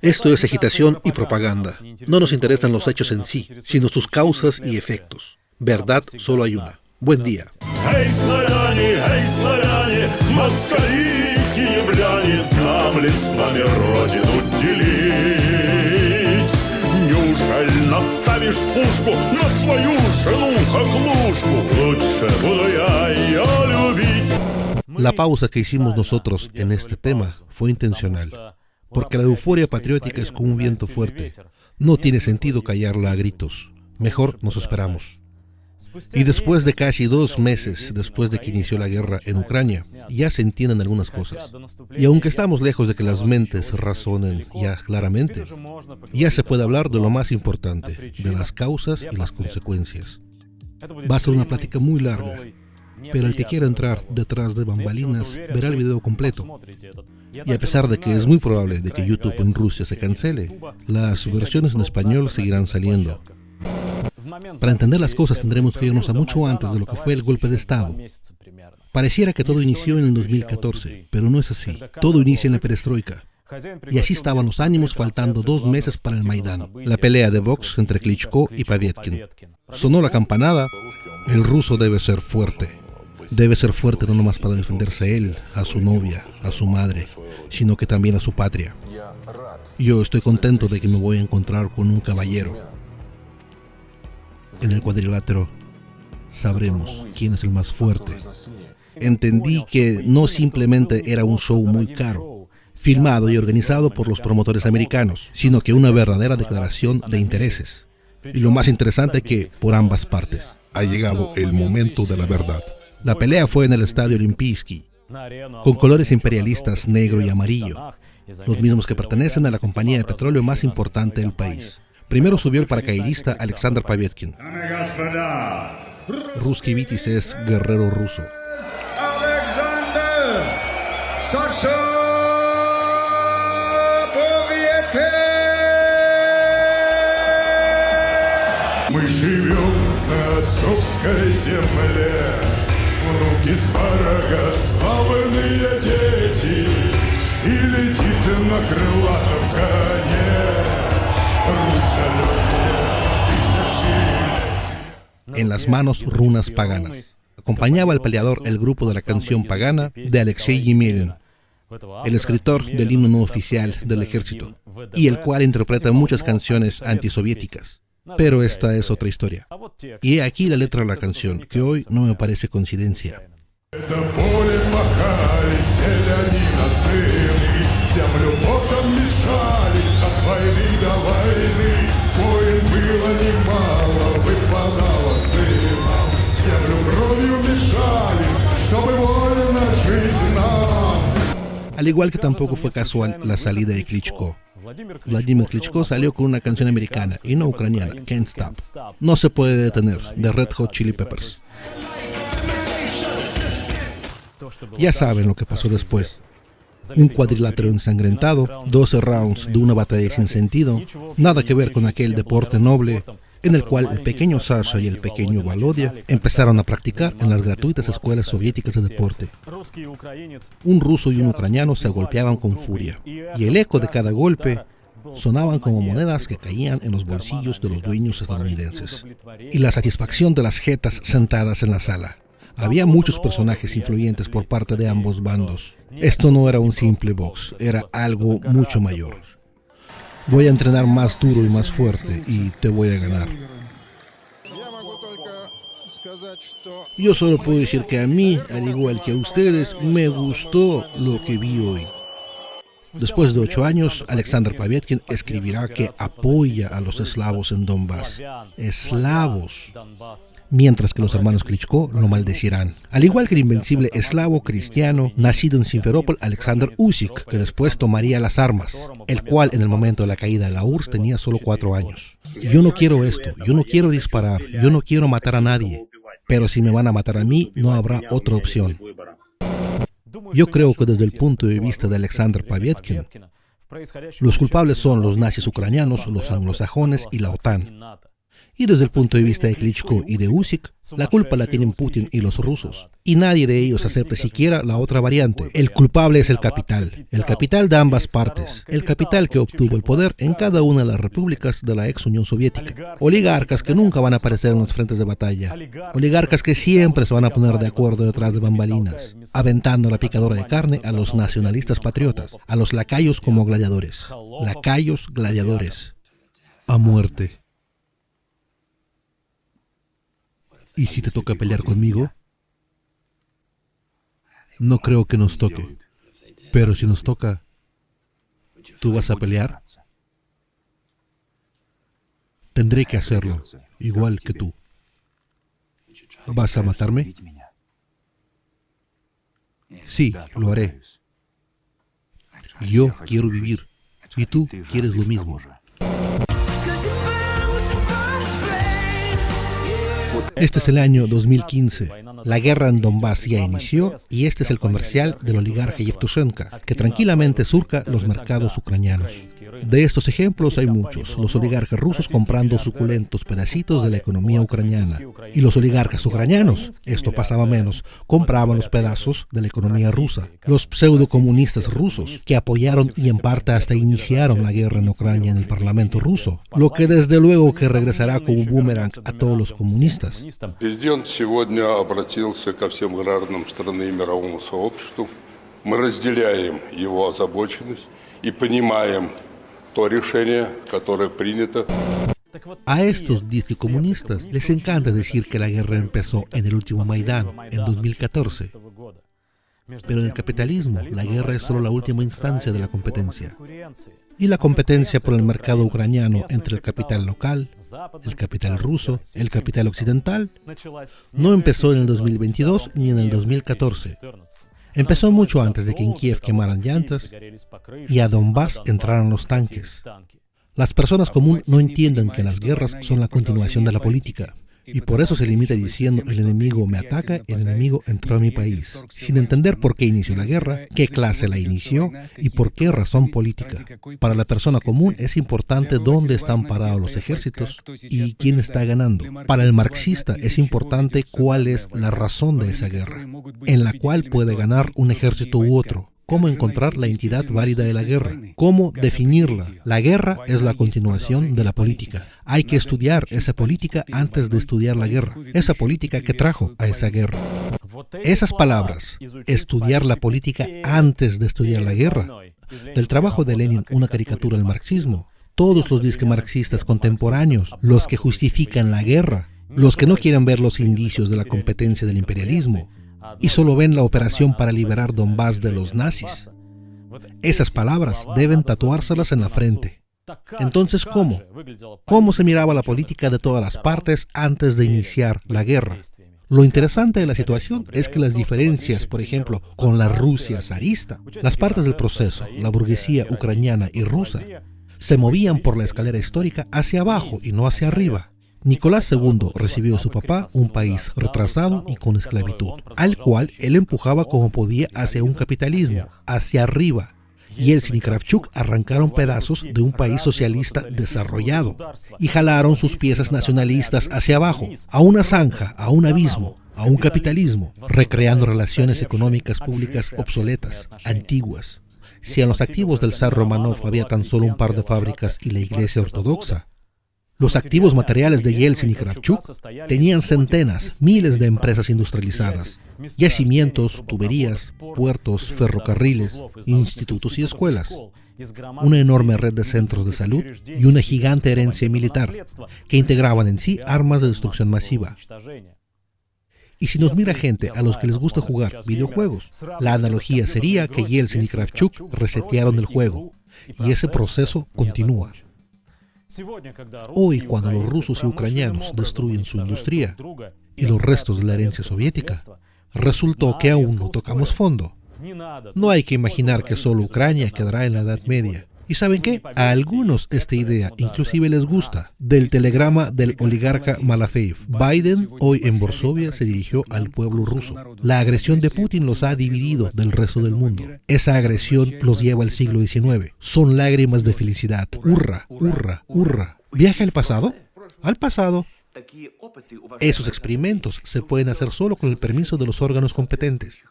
Esto es agitación y propaganda. No nos interesan los hechos en sí, sino sus causas y efectos. Verdad solo hay una. Buen día. Эй, славяне, москали, киевляне, нам ли с вами родину делить? Неужели наставишь пушку на свою жену хохлушку? Лучше буду я ее любить. La pausa que hicimos nosotros en este tema fue intencional, porque la euforia patriótica es como un viento fuerte. No tiene sentido callarla a gritos. Mejor nos esperamos. Y después de casi 2 meses después de que inició la guerra en Ucrania, ya se entienden algunas cosas. Y aunque estamos lejos de que las mentes razonen ya claramente, ya se puede hablar de lo más importante, de las causas y las consecuencias. Va a ser una plática muy larga, pero el que quiera entrar detrás de bambalinas verá el video completo. Y a pesar de que es muy probable de que YouTube en Rusia se cancele, las versiones en español seguirán saliendo. Para entender las cosas tendremos que irnos a mucho antes de lo que fue el golpe de Estado. Pareciera que todo inició en el 2014, pero no es así. Todo inicia en la perestroika. Y así estaban los ánimos faltando 2 meses para el Maidán, la pelea de box entre Klitschko y Povetkin. Sonó la campanada, el ruso debe ser fuerte. Debe ser fuerte no nomás para defenderse a él, a su novia, a su madre, sino que también a su patria. Yo estoy contento de que me voy a encontrar con un caballero. En el cuadrilátero sabremos quién es el más fuerte. Entendí que no simplemente era un show muy caro, filmado y organizado por los promotores americanos, sino que una verdadera declaración de intereses. Y lo más interesante que por ambas partes. Ha llegado el momento de la verdad. La pelea fue en el Estadio Olimpijski, con colores imperialistas negro y amarillo, los mismos que pertenecen a la compañía de petróleo más importante del país. Primero subió el paracaidista Alexander Povetkin. Ruski Vitis es guerrero ruso. Мы живем на отцовской земле, внуки Сарага, славные дети, и летит на крылатом коне. En las manos runas paganas. Acompañaba al peleador el grupo de la canción pagana de Alexei Yemelin, el escritor del himno no oficial del ejército, y el cual interpreta muchas canciones antisoviéticas. Pero esta es otra historia. Y aquí la letra de la canción, que hoy no me parece coincidencia. Al igual que tampoco fue casual la salida de Klitschko. Vladimir Klitschko salió con una canción americana y no ucraniana, Can't Stop. No se puede detener, de Red Hot Chili Peppers. Ya saben lo que pasó después. Un cuadrilátero ensangrentado, 12 rounds de una batalla sin sentido, nada que ver con aquel deporte noble en el cual el pequeño Sasha y el pequeño Volodya empezaron a practicar en las gratuitas escuelas soviéticas de deporte. Un ruso y un ucraniano se golpeaban con furia, y el eco de cada golpe sonaban como monedas que caían en los bolsillos de los dueños estadounidenses. Y la satisfacción de las jetas sentadas en la sala. Había muchos personajes influyentes por parte de ambos bandos. Esto no era un simple box, era algo mucho mayor. Voy a entrenar más duro y más fuerte y te voy a ganar. Yo solo puedo decir que a mí, al igual que a ustedes, me gustó lo que vi hoy. Después de 8 años, Alexander Povetkin escribirá que apoya a los eslavos en Donbass. Eslavos. Mientras que los hermanos Klitschko lo maldecirán. Al igual que el invencible eslavo cristiano, nacido en Simferópol, Alexander Usyk, que después tomaría las armas, el cual en el momento de la caída de la URSS tenía solo 4 años. Yo no quiero esto, yo no quiero disparar, yo no quiero matar a nadie. Pero si me van a matar a mí, no habrá otra opción. Yo creo que desde el punto de vista de Alexander Povetkin, los culpables son los nazis ucranianos, los anglosajones y la OTAN. Y desde el punto de vista de Klitschko y de Usyk, la culpa la tienen Putin y los rusos. Y nadie de ellos acepta siquiera la otra variante. El culpable es el capital de ambas partes, el capital que obtuvo el poder en cada una de las repúblicas de la ex Unión Soviética. Oligarcas que nunca van a aparecer en los frentes de batalla. Oligarcas que siempre se van a poner de acuerdo detrás de bambalinas, aventando la picadora de carne a los nacionalistas patriotas, a los lacayos como gladiadores. Lacayos gladiadores. A muerte. ¿Y si te toca pelear conmigo? No creo que nos toque. Pero si nos toca, ¿tú vas a pelear? Tendré que hacerlo, igual que tú. ¿Vas a matarme? Sí, lo haré. Yo quiero vivir, y tú quieres lo mismo. Este es el año 2015. La guerra en Donbass ya inició y este es el comercial del oligarca Yevtushenko, que tranquilamente surca los mercados ucranianos. De estos ejemplos hay muchos. Los oligarcas rusos comprando suculentos pedacitos de la economía ucraniana. Y los oligarcas ucranianos, esto pasaba menos, compraban los pedazos de la economía rusa. Los pseudocomunistas rusos, que apoyaron y en parte hasta iniciaron la guerra en Ucrania en el Parlamento ruso, lo que desde luego que regresará como un boomerang a todos los comunistas. Президент сегодня обратился ко всем гражданам страны и мировому сообществу. Мы разделяем его озабоченность и понимаем то решение, которое принято. A estos disque-comunistas les encanta decir que la guerra empezó en el último Maidán, en 2014. Pero en el capitalismo, la guerra es solo la última instancia de la competencia. Y la competencia por el mercado ucraniano entre el capital local, el capital ruso, el capital occidental, no empezó en el 2022 ni en el 2014. Empezó mucho antes de que en Kiev quemaran llantas y a Donbass entraran los tanques. Las personas comunes no entienden que las guerras son la continuación de la política. Y por eso se limita diciendo el enemigo me ataca, el enemigo entró a mi país, sin entender por qué inició la guerra, qué clase la inició y por qué razón política. Para la persona común es importante dónde están parados los ejércitos y quién está ganando. Para el marxista es importante cuál es la razón de esa guerra, en la cual puede ganar un ejército u otro. Cómo encontrar la entidad válida de la guerra, cómo definirla. La guerra es la continuación de la política. Hay que estudiar esa política antes de estudiar la guerra, esa política que trajo a esa guerra. Esas palabras, estudiar la política antes de estudiar la guerra, del trabajo de Lenin, una caricatura al marxismo. Todos los disque marxistas contemporáneos, los que justifican la guerra, los que no quieren ver los indicios de la competencia del imperialismo, y solo ven la operación para liberar Donbass de los nazis. Esas palabras deben tatuárselas en la frente. Entonces, ¿cómo? ¿Cómo se miraba la política de todas las partes antes de iniciar la guerra? Lo interesante de la situación es que las diferencias, por ejemplo, con la Rusia zarista, las partes del proceso, la burguesía ucraniana y rusa, se movían por la escalera histórica hacia abajo y no hacia arriba. Nicolás II recibió a su papá, un país retrasado y con esclavitud, al cual él empujaba como podía hacia un capitalismo, hacia arriba. Yeltsin y Kravchuk arrancaron pedazos de un país socialista desarrollado y jalaron sus piezas nacionalistas hacia abajo, a una zanja, a un abismo, a un capitalismo, recreando relaciones económicas públicas obsoletas, antiguas. Si en los activos del zar Romanov había tan solo un par de fábricas y la iglesia ortodoxa, los activos materiales de Yeltsin y Kravchuk tenían centenas, miles de empresas industrializadas, yacimientos, tuberías, puertos, ferrocarriles, institutos y escuelas, una enorme red de centros de salud y una gigante herencia militar que integraban en sí armas de destrucción masiva. Y si nos mira gente a los que les gusta jugar videojuegos, la analogía sería que Yeltsin y Kravchuk resetearon el juego y ese proceso continúa. Hoy, cuando los rusos y ucranianos destruyen su industria y los restos de la herencia soviética, resultó que aún no tocamos fondo. No hay que imaginar que solo Ucrania quedará en la Edad Media. ¿Y saben qué? A algunos esta idea inclusive les gusta. Del telegrama del oligarca Malafeev, Biden hoy en Varsovia se dirigió al pueblo ruso. La agresión de Putin los ha dividido del resto del mundo. Esa agresión los lleva al siglo XIX. Son lágrimas de felicidad. ¡Hurra, hurra, hurra! ¿Viaje al pasado? al pasado. Esos experimentos se pueden hacer solo con el permiso de los órganos competentes.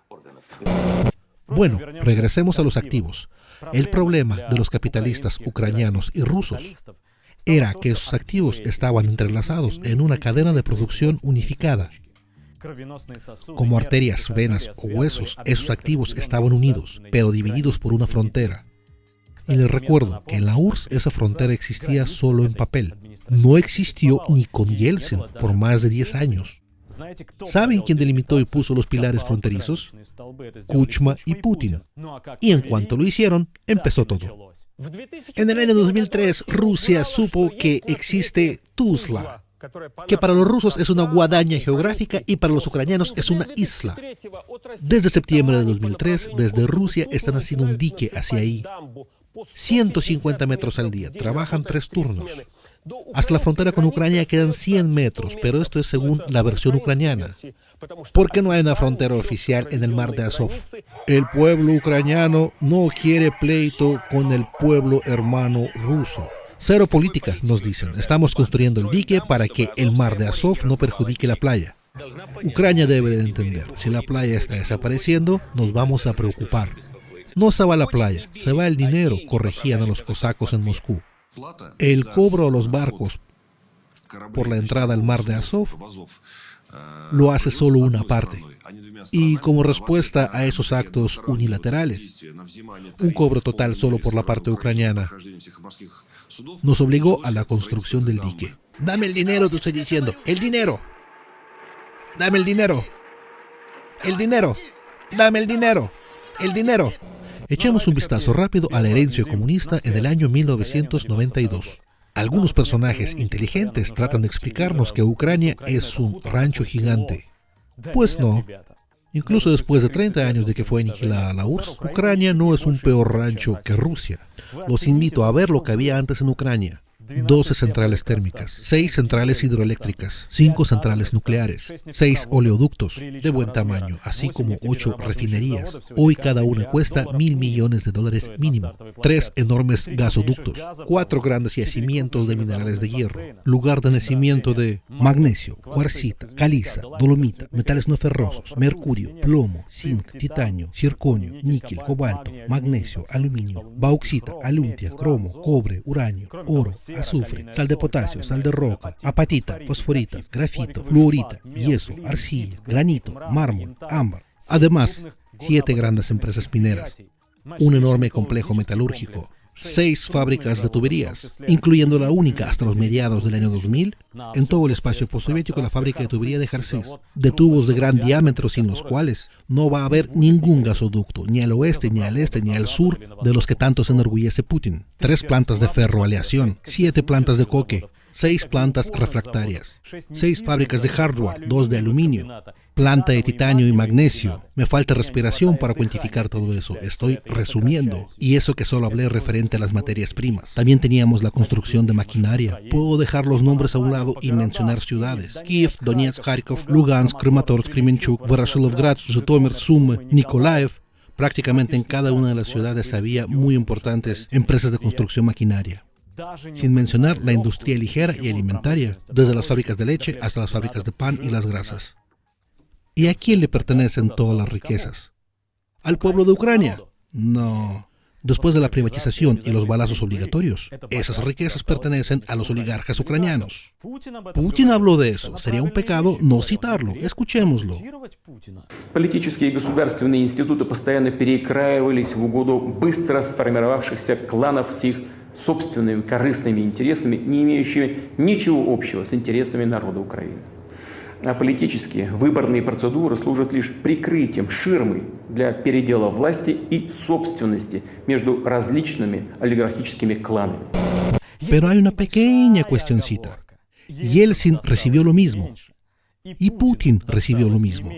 Bueno, regresemos a los activos. El problema de los capitalistas ucranianos y rusos era que esos activos estaban entrelazados en una cadena de producción unificada. Como arterias, venas o huesos, esos activos estaban unidos, pero divididos por una frontera. Y les recuerdo que en la URSS esa frontera existía solo en papel. No existió ni con Yeltsin por más de 10 años. ¿Saben quién delimitó y puso los pilares fronterizos? Kuchma y Putin. Y en cuanto lo hicieron, empezó todo. En el año 2003, Rusia supo que existe Tuzla, que para los rusos es una guadaña geográfica y para los ucranianos es una isla. Desde septiembre de 2003, desde Rusia están haciendo un dique hacia ahí. 150 metros al día, trabajan 3 turnos. Hasta la frontera con Ucrania quedan 100 metros, pero esto es según la versión ucraniana. Porque no hay una frontera oficial en el mar de Azov. El pueblo ucraniano no quiere pleito con el pueblo hermano ruso. Cero política, nos dicen. Estamos construyendo el dique para que el mar de Azov no perjudique la playa. Ucrania debe de entender, si la playa está desapareciendo, nos vamos a preocupar. No se va la playa, se va el dinero, corregían a los cosacos en Moscú. El cobro a los barcos por la entrada al mar de Azov lo hace solo una parte. Y como respuesta a esos actos unilaterales, un cobro total solo por la parte ucraniana, nos obligó a la construcción del dique. Dame el dinero, te estoy diciendo. ¡El dinero! ¡Dame el dinero! ¡El dinero! ¡Dame el dinero! ¡El dinero! Echemos un vistazo rápido a la herencia comunista en el año 1992. Algunos personajes inteligentes tratan de explicarnos que Ucrania es un rancho gigante. Pues no. Incluso después de 30 años de que fue aniquilada la URSS, Ucrania no es un peor rancho que Rusia. Los invito a ver lo que había antes en Ucrania. 12 centrales térmicas, 6 centrales hidroeléctricas, 5 centrales nucleares, 6 oleoductos de buen tamaño, así como 8 refinerías. Hoy cada una cuesta $1.000 millones mínimo. 3 enormes gasoductos, 4 grandes yacimientos de minerales de hierro, lugar de nacimiento de magnesio, cuarcita, caliza, dolomita, metales no ferrosos, mercurio, plomo, zinc, titanio, circonio, níquel, cobalto, magnesio, aluminio, bauxita, aluntia, cromo, cobre, uranio, oro, azufre, sal de potasio, sal de roca, apatita, fosforita, grafito, fluorita, yeso, arcilla, granito, mármol, ámbar. Además, 7 grandes empresas mineras, un enorme complejo metalúrgico, 6 fábricas de tuberías, incluyendo la única hasta los mediados del año 2000, en todo el espacio postsoviético, la fábrica de tubería de Kharkiv, de tubos de gran diámetro sin los cuales no va a haber ningún gasoducto, ni al oeste, ni al este, ni al sur, de los que tanto se enorgullece Putin. 3 plantas de ferroaleación, 7 plantas de coque, 6 plantas refractarias, 6 fábricas de hardware, 2 de aluminio, planta de titanio y magnesio. Me falta respiración para cuantificar todo eso. Estoy resumiendo. Y eso que solo hablé referente a las materias primas. También teníamos la construcción de maquinaria. Puedo dejar los nombres a un lado y mencionar ciudades. Kiev, Donetsk, Kharkov, Lugansk, Kramatorsk, Kremenchuk, Voroshilovgrad, Zhytomyr, Sumy, Nikolaev. Prácticamente en cada una de las ciudades había muy importantes empresas de construcción maquinaria. Sin mencionar la industria ligera y alimentaria, desde las fábricas de leche hasta las fábricas de pan y las grasas. ¿Y a quién le pertenecen todas las riquezas? ¿Al pueblo de Ucrania? No. Después de la privatización y los balazos obligatorios, esas riquezas pertenecen a los oligarcas ucranianos. Putin habló de eso. Sería un pecado no citarlo. Escuchémoslo. Политические и государственные институты постоянно перекраивались в угоду быстро сформировавшихся кланов с их собственными корыстными интересами, не имеющими ничего общего с интересами народа Украины. А политические выборные процедуры служат лишь прикрытием, ширмой для передела власти и собственности между различными олигархическими кланами. Pero hay una pequeña cuestioncita. Yeltsin recibió lo mismo. Y Putin recibió lo mismo.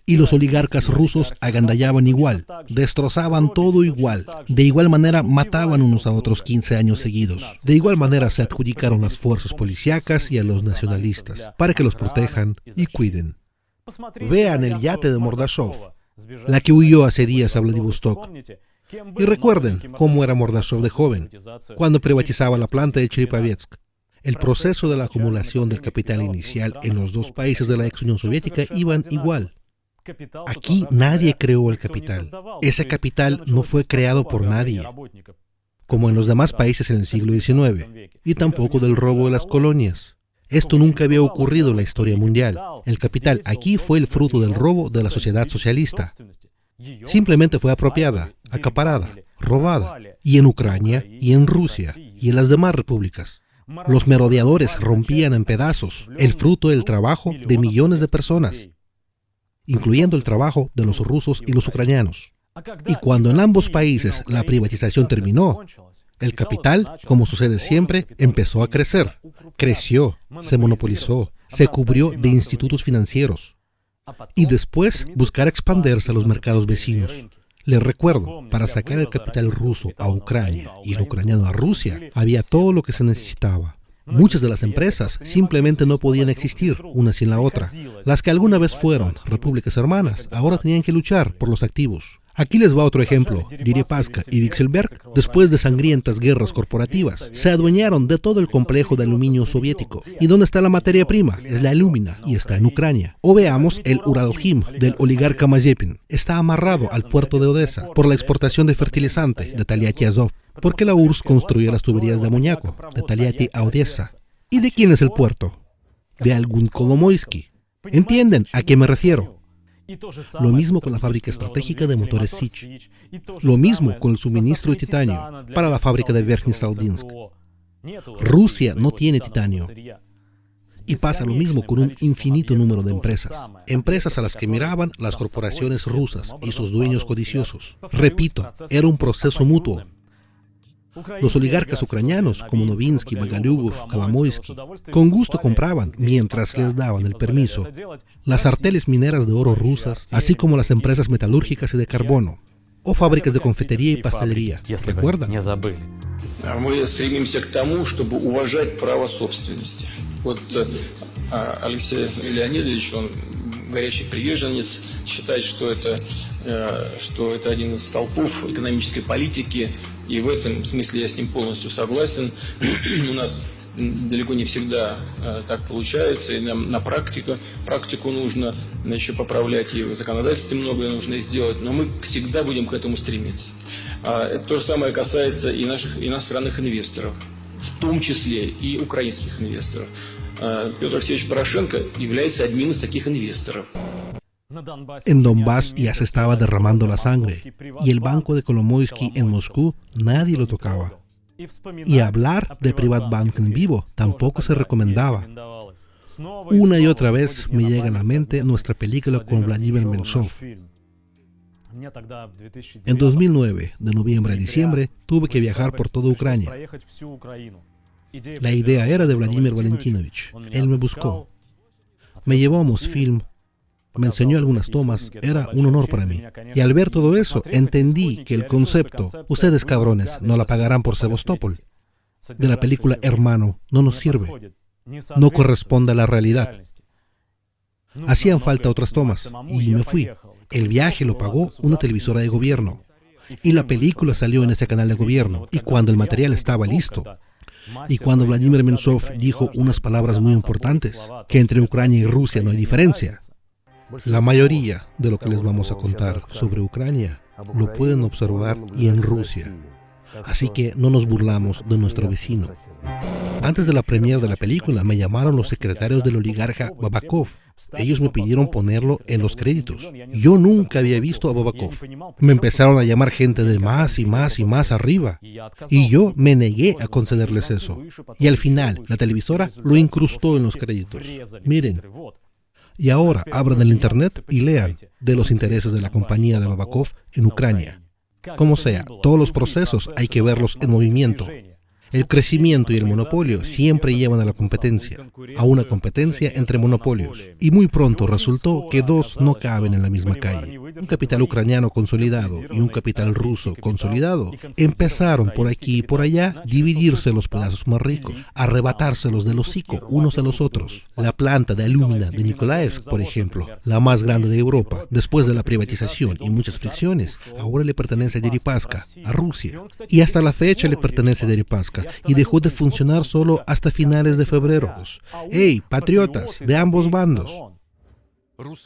Y los oligarcas rusos agandallaban igual, destrozaban todo igual. De igual manera mataban unos a otros 15 años seguidos. De igual manera se adjudicaron las fuerzas policíacas y a los nacionalistas, para que los protejan y cuiden. Vean el yate de Mordashov, la que huyó hace días a Vladivostok. Y recuerden cómo era Mordashov de joven, cuando privatizaba la planta de Chernipovets. El proceso de la acumulación del capital inicial en los dos países de la ex Unión Soviética iban igual. Aquí nadie creó el capital. Ese capital no fue creado por nadie, como en los demás países en el siglo XIX, y tampoco del robo de las colonias. Esto nunca había ocurrido en la historia mundial. El capital aquí fue el fruto del robo de la sociedad socialista. Simplemente fue apropiada, acaparada, robada, y en Ucrania, y en Rusia, y en las demás repúblicas. Los merodeadores rompían en pedazos el fruto del trabajo de millones de personas, incluyendo el trabajo de los rusos y los ucranianos. Y cuando en ambos países la privatización terminó, el capital, como sucede siempre, empezó a crecer. Creció, se monopolizó, se cubrió de institutos financieros. Y después buscar expandirse a los mercados vecinos. Les recuerdo, para sacar el capital ruso a Ucrania y el ucraniano a Rusia, había todo lo que se necesitaba. Muchas de las empresas simplemente no podían existir una sin la otra. Las que alguna vez fueron repúblicas hermanas, ahora tenían que luchar por los activos. Aquí les va otro ejemplo. Deripaska y Vekselberg, después de sangrientas guerras corporativas, se adueñaron de todo el complejo de aluminio soviético. ¿Y dónde está la materia prima? Es la alúmina, y está en Ucrania. O veamos el Uralkhim del oligarca Mazepin. Está amarrado al puerto de Odessa por la exportación de fertilizante de Taliati a Azov, porque la URSS construyó las tuberías de amoníaco de Taliati a Odessa. ¿Y de quién es el puerto? De algún Kolomoisky. ¿Entienden a qué me refiero? Lo mismo con la fábrica estratégica de motores Sich. Lo mismo con el suministro de titanio para la fábrica de Verkhny Saldinsk. Rusia no tiene titanio. Y pasa lo mismo con un infinito número de empresas. Empresas a las que miraban las corporaciones rusas y sus dueños codiciosos. Repito, era un proceso mutuo. Los oligarcas ucranianos, como Novinsky, Bagaliubov, Kolomoisky, con gusto compraban, mientras les daban el permiso, las arteles mineras de oro rusas, así como las empresas metalúrgicas y de carbono, o fábricas de confitería y pastelería. ¿Recuerdan? Мы стремимся к тому, чтобы уважать право собственности. Вот Алексей Леонидович, он горячий приверженец, считает, что это один из столпов экономической политики, и в этом смысле я с ним полностью согласен. У нас далеко не всегда так получается, и нам на практику нужно еще поправлять, и в законодательстве многое нужно сделать, но мы всегда будем к этому стремиться. То же самое касается и наших иностранных инвесторов, в том числе и украинских инвесторов. Петр Алексеевич Порошенко является одним из таких инвесторов. En Donbass ya se estaba derramando la sangre, y el banco de Kolomoisky en Moscú nadie lo tocaba. Y hablar de Privatbank en vivo tampoco se recomendaba. Una y otra vez me llega a la mente nuestra película con Vladimir Menshov. En 2009, de noviembre a diciembre, tuve que viajar por toda Ucrania. La idea era de Vladimir Valentinovich. Él me buscó. Me llevó a Mosfilm. Me enseñó algunas tomas, era un honor para mí. Y al ver todo eso, entendí que el concepto, ustedes cabrones, no la pagarán por Sebastopol, de la película Hermano, no nos sirve. No corresponde a la realidad. Hacían falta otras tomas, y me fui. El viaje lo pagó una televisora de gobierno. Y la película salió en ese canal de gobierno. Y cuando el material estaba listo, y cuando Vladimir Menshov dijo unas palabras muy importantes, que entre Ucrania y Rusia no hay diferencia, la mayoría de lo que les vamos a contar sobre Ucrania lo pueden observar y en Rusia. Así que no nos burlamos de nuestro vecino. Antes de la premiere de la película me llamaron los secretarios del oligarca Babakov. Ellos me pidieron ponerlo en los créditos. Yo nunca había visto a Babakov. Me empezaron a llamar gente de más y más y más arriba. Y yo me negué a concederles eso. Y al final, la televisora lo incrustó en los créditos. Miren. Y ahora abran el internet y lean de los intereses de la compañía de Babakov en Ucrania. Como sea, todos los procesos hay que verlos en movimiento. El crecimiento y el monopolio siempre llevan a la competencia, a una competencia entre monopolios. Y muy pronto resultó que dos no caben en la misma calle. Un capital ucraniano consolidado y un capital ruso consolidado empezaron por aquí y por allá dividirse los pedazos más ricos, arrebatárselos del hocico unos a los otros. La planta de alúmina de Nikolaevsk, por ejemplo, la más grande de Europa, después de la privatización y muchas fricciones, ahora le pertenece a Deripaska, a Rusia. Y hasta la fecha le pertenece a Deripaska. Matrioshka y dejó de funcionar solo hasta finales de febrero. ¡Hey, patriotas de ambos bandos!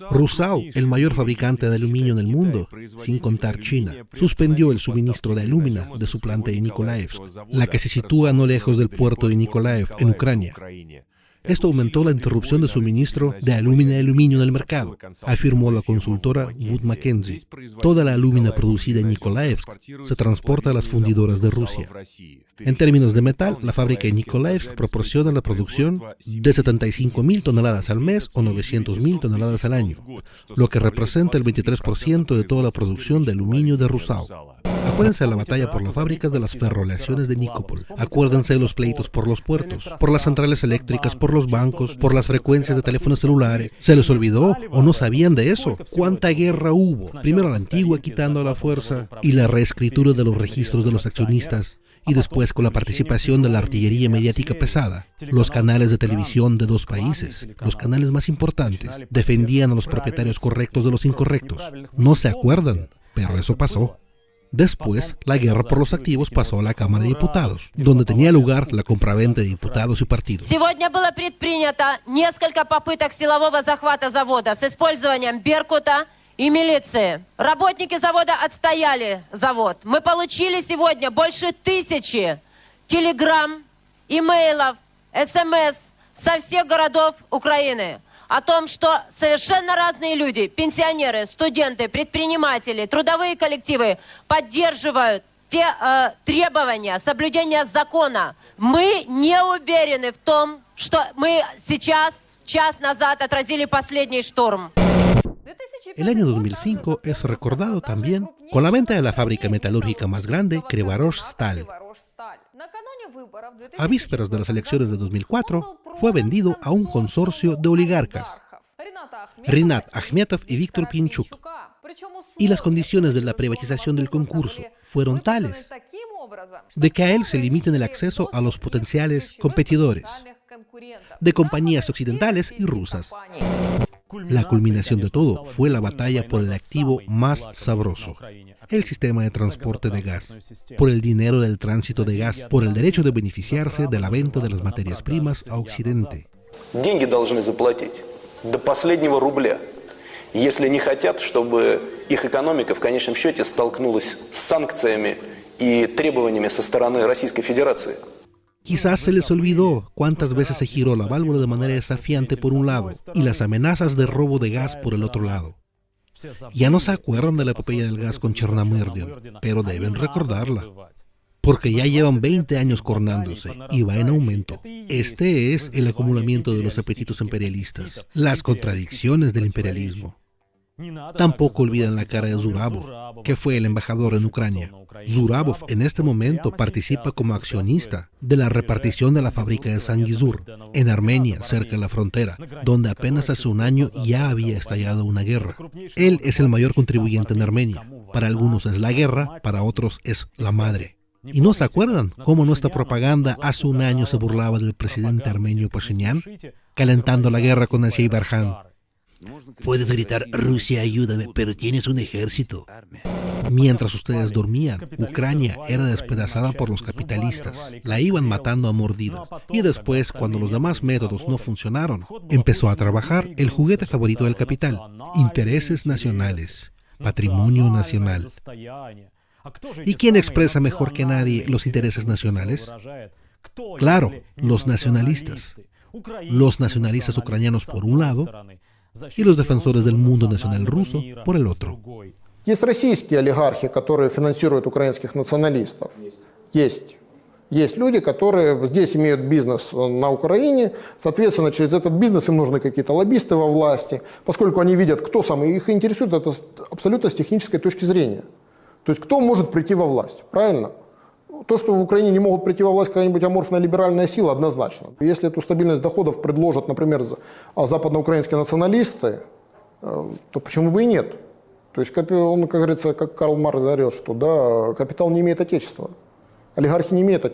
Rusal, el mayor fabricante de aluminio en el mundo, sin contar China, suspendió el suministro de alumina de su planta en Nikolaevsk, la que se sitúa no lejos del puerto de Nikolaev, en Ucrania. Esto aumentó la interrupción de suministro de alumina y aluminio en el mercado, afirmó la consultora Wood Mackenzie. Toda la alumina producida en Nikolaevsk se transporta a las fundidoras de Rusia. En términos de metal, la fábrica en Nikolaevsk proporciona la producción de 75.000 toneladas al mes o 900.000 toneladas al año, lo que representa el 23% de toda la producción de aluminio de Rusal. Acuérdense de la batalla por la fábrica de las ferroleaciones de Nikopol. Acuérdense de los pleitos por los puertos, por las centrales eléctricas, por los bancos, por las frecuencias de teléfonos celulares. ¿Se les olvidó o no sabían de eso? ¿Cuánta guerra hubo? Primero la antigua quitando a la fuerza y la reescritura de los registros de los accionistas. Y después con la participación de la artillería mediática pesada. Los canales de televisión de dos países, los canales más importantes, defendían a los propietarios correctos de los incorrectos. No se acuerdan, pero eso pasó. Después, la guerra por los activos pasó a la Cámara de Diputados, donde tenía lugar la compraventa de diputados y partidos. Сегодня было предпринято несколько попыток силового захвата завода с использованием Беркута и милиции. Работники завода отстояли завод. Мы получили сегодня больше 1000 телеграмм, имейлов, СМС со всех городов Украины о том, что совершенно разные люди, пенсионеры, студенты, предприниматели, трудовые коллективы поддерживают те требования соблюдения закона. Мы не уверены в том, что мы сейчас, час назад, отразили последний шторм. El año 2005 es recordado también con la venta de la fábrica metalúrgica más grande, Krivorazh-Stal. A vísperas de las elecciones de 2004, fue vendido a un consorcio de oligarcas, Rinat Akhmetov y Viktor Pinchuk. Y las condiciones de la privatización del concurso fueron tales de que a él se limiten el acceso a los potenciales competidores de compañías occidentales y rusas. La culminación de todo fue la batalla por el activo más sabroso, el sistema de transporte de gas, por el dinero del tránsito de gas, por el derecho de beneficiarse de la venta de las materias primas a Occidente. Деньги должны заплатить до последнего рубля, если не хотят, чтобы их экономика в конечном счете столкнулась с санкциями и требованиями со стороны Российской Федерации. Quizás se les olvidó cuántas veces se giró la válvula de manera desafiante por un lado y las amenazas de robo de gas por el otro lado. Ya no se acuerdan de la epopeya del gas con Chernomyrdian, pero deben recordarla, porque ya llevan 20 años coronándose y va en aumento. Este es el acumulamiento de los apetitos imperialistas, las contradicciones del imperialismo. Tampoco olvidan la cara de Zurabov, que fue el embajador en Ucrania. Zurabov en este momento participa como accionista de la repartición de la fábrica de Zangezur, en Armenia, cerca de la frontera, donde apenas hace un año ya había estallado una guerra. Él es el mayor contribuyente en Armenia. Para algunos es la guerra, para otros es la madre. ¿Y no se acuerdan cómo nuestra propaganda hace un año se burlaba del presidente armenio Pashinyan, calentando la guerra con Azerbaiyán? Puedes gritar, Rusia, ayúdame, pero tienes un ejército. Mientras ustedes dormían, Ucrania era despedazada por los capitalistas. La iban matando a mordidas. Y después, cuando los demás métodos no funcionaron, empezó a trabajar el juguete favorito del capital: intereses nacionales, patrimonio nacional. ¿Y quién expresa mejor que nadie los intereses nacionales? Claro, los nacionalistas. Los nacionalistas ucranianos por un lado y los defensores del mundo nacional ruso por el otro. Есть российские олигархи, которые финансируют украинских националистов. Есть. Есть люди, которые здесь имеют бизнес на Украине, соответственно, через этот бизнес им нужны какие-то лоббисты во власти, поскольку они видят, кто сам, и их интересует это абсолютно с технической точки зрения. То есть кто может прийти во власть, правильно? То, что в Украине не могут прийти во власть какая-нибудь аморфная либеральная сила, однозначно. Если эту стабильность доходов предложат, например, западноукраинские националисты, то почему бы и нет? То есть он, как говорится, как Карл Маркс орет, что да, капитал не имеет отечества. Oligarquía ni meta,